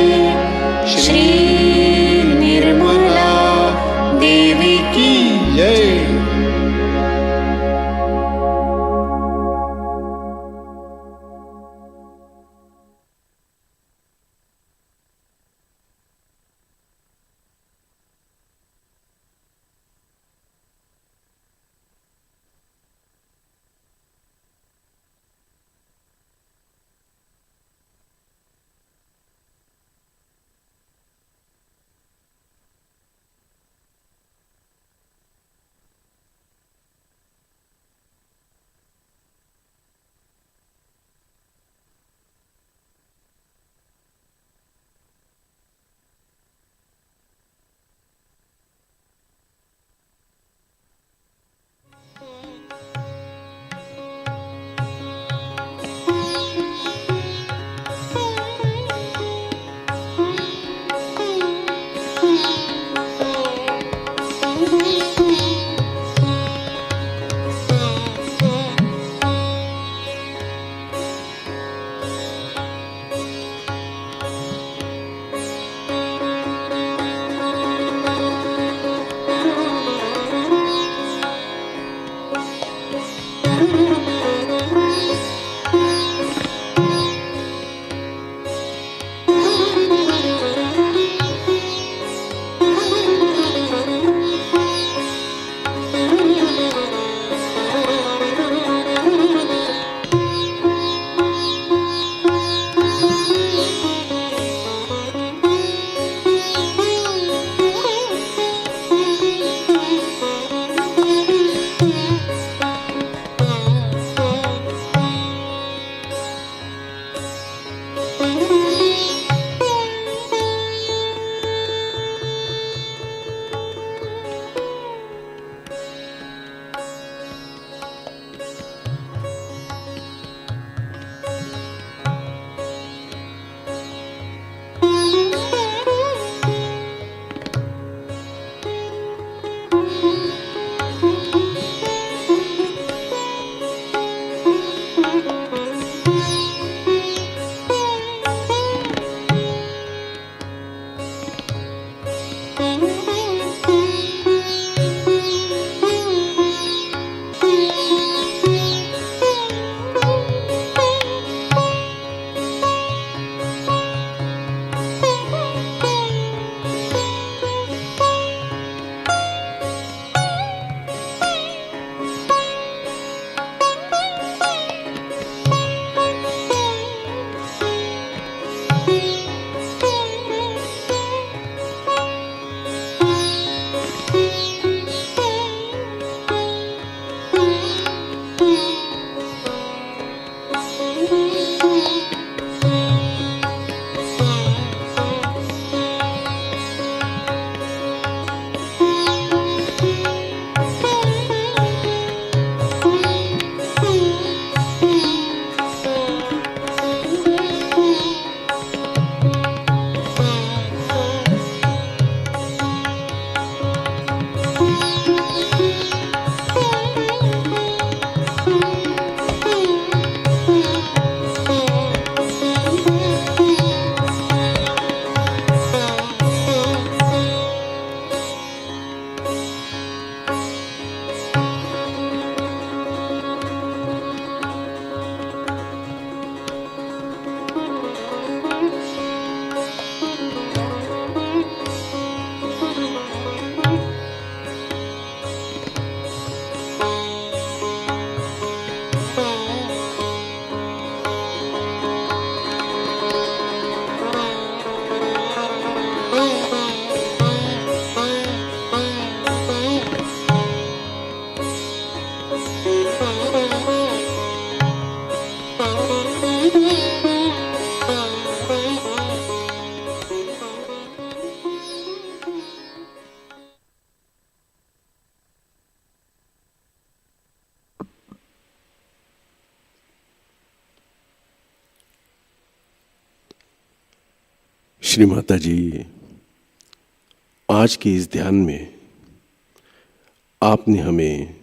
श्री निर्मला देवी की जय। श्री माताजी, आज के इस ध्यान में आपने हमें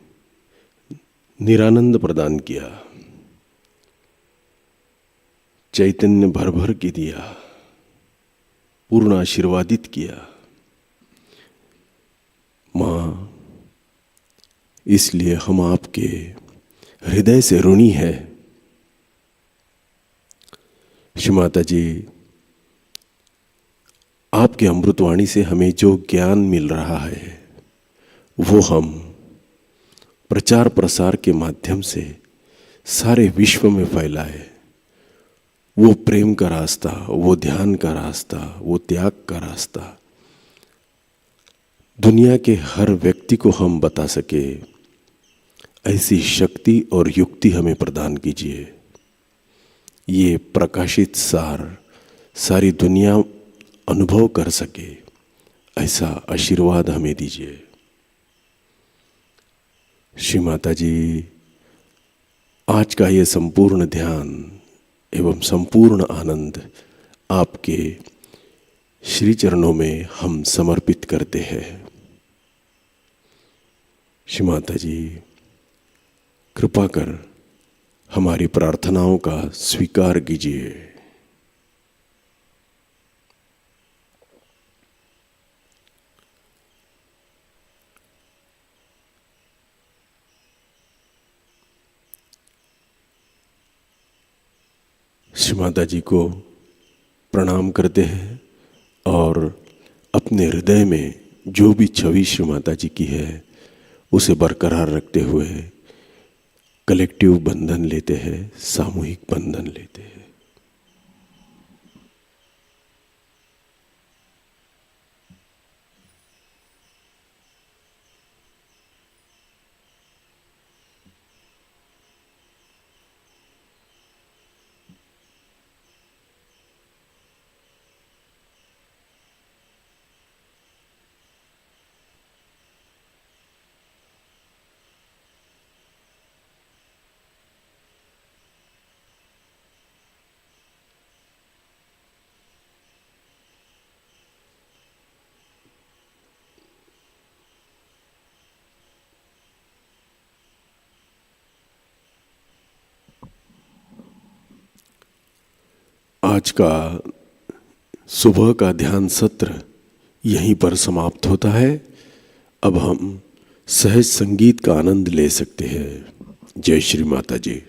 निरानंद प्रदान किया। चैतन्य भर भर के दिया, पूर्ण आशीर्वादित किया। माँ, इसलिए हम आपके हृदय से ऋणी है। श्री माता जी, आपके अमृतवाणी से हमें जो ज्ञान मिल रहा है वो हम प्रचार प्रसार के माध्यम से सारे विश्व में फैलाए। वो प्रेम का रास्ता, वो ध्यान का रास्ता, वो त्याग का रास्ता दुनिया के हर व्यक्ति को हम बता सके, ऐसी शक्ति और युक्ति हमें प्रदान कीजिए। ये प्रकाशित सार सारी दुनिया अनुभव कर सके, ऐसा आशीर्वाद हमें दीजिए। श्री माता जी, आज का ये संपूर्ण ध्यान एवं संपूर्ण आनंद आपके श्री चरणों में हम समर्पित करते हैं। श्री माता जी, कृपा कर हमारी प्रार्थनाओं का स्वीकार कीजिए। श्री माता जी को प्रणाम करते हैं और अपने हृदय में जो भी छवि श्री माता जी की है उसे बरकरार रखते हुए कलेक्टिव बंधन लेते हैं, सामूहिक बंधन लेते हैं। आज का सुबह का ध्यान सत्र यहीं पर समाप्त होता है। अब हम सहज संगीत का आनंद ले सकते हैं। जय श्री माता जी।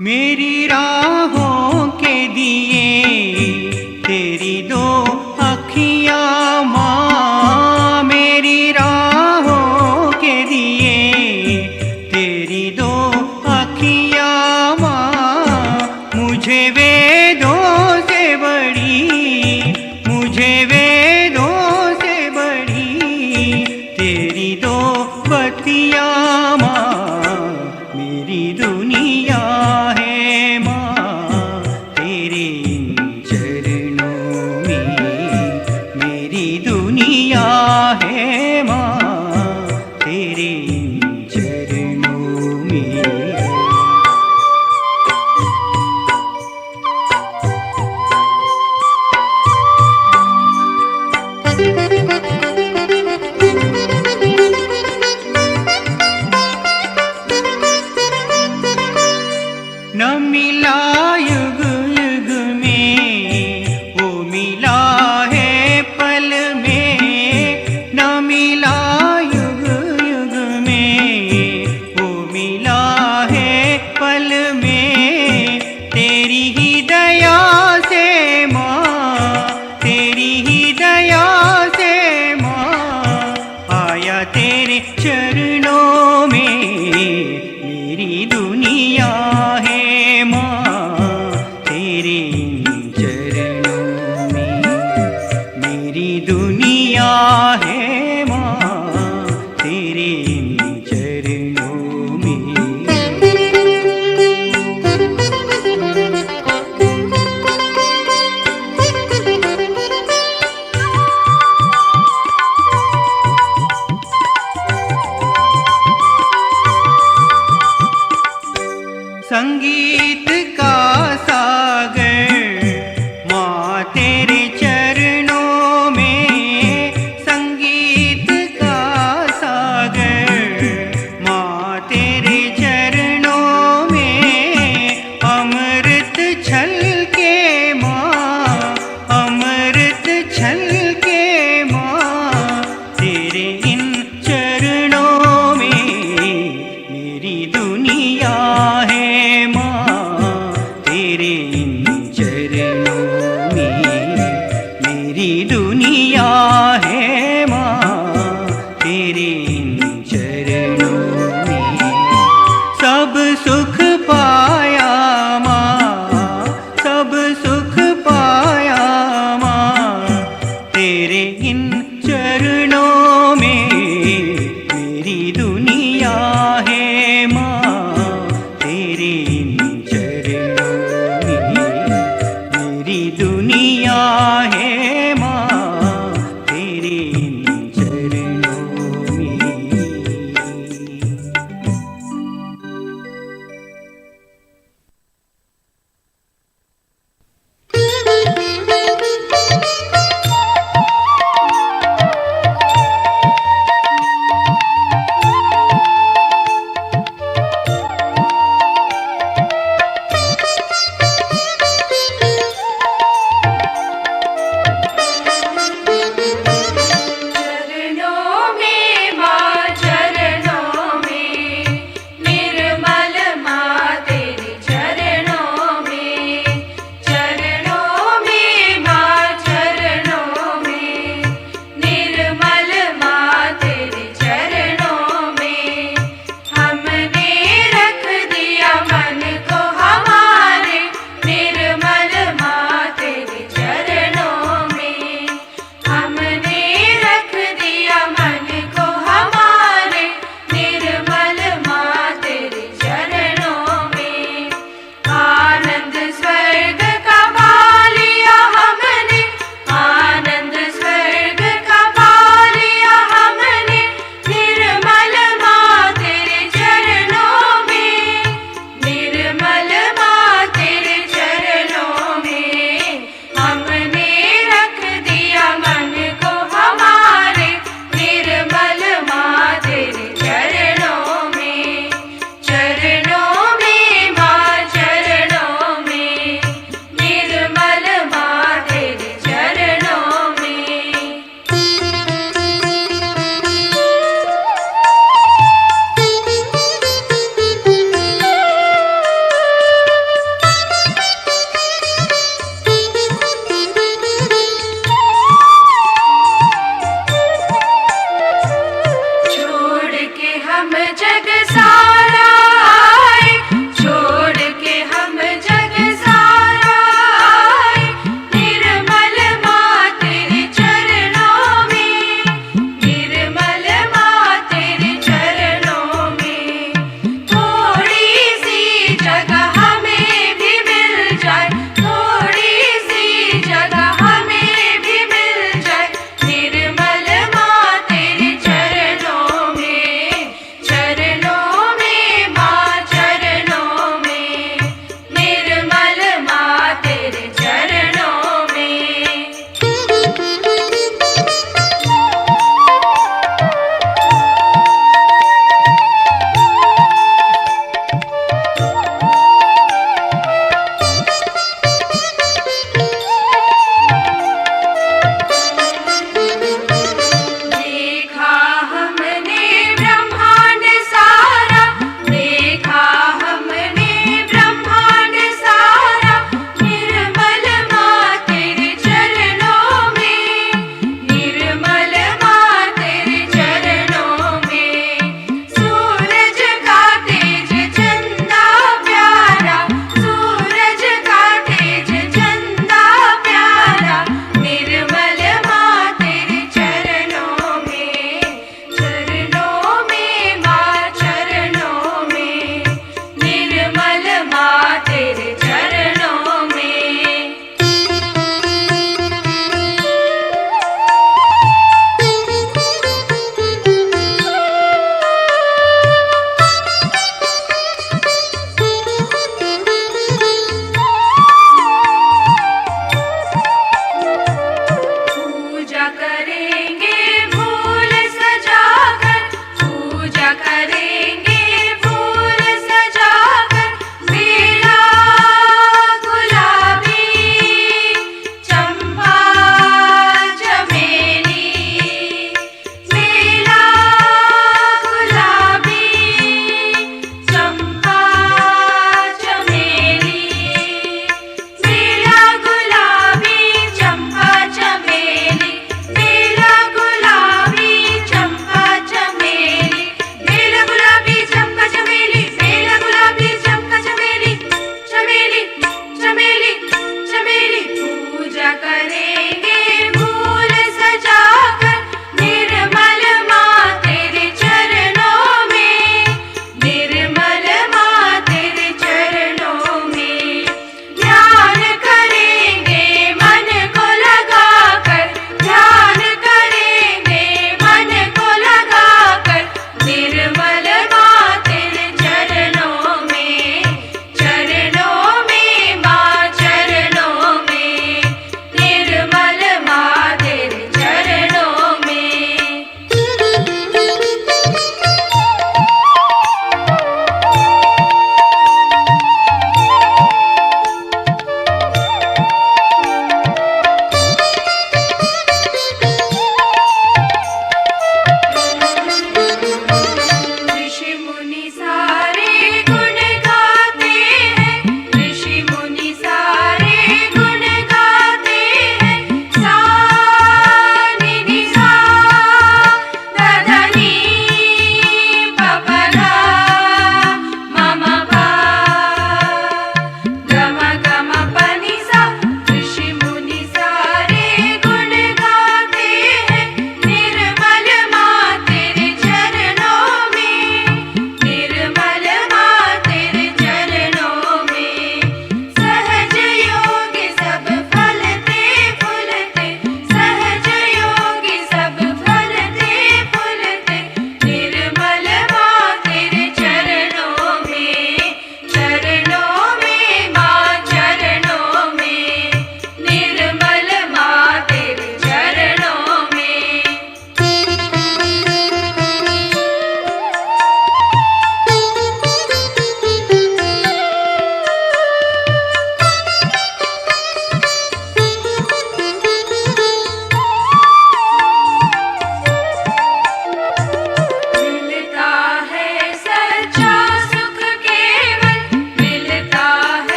मेरी राहों के दिए तेरी दो अखियाँ माँ, मेरी राहों के दिए तेरी दो अखियाँ माँ, मुझे वेदों से बड़ी, मुझे वेदों से बड़ी तेरी दो बत्तियाँ माँ, मेरी दुनिया है माँ तेरे इन चरणों में, मेरी दुनिया है माँ तेरे इन चरणों में मेरी दुनिया है माँ, तेरे इन चरणों में मेरी दुनिया है माँ, तेरे इन चरणों में। संगीत का सागर माँ तेरे चरणों में, संगीत का सागर माँ तेरे चरणों में। अमृत छलके माँ, अमृत छलके माँ, तेरे इन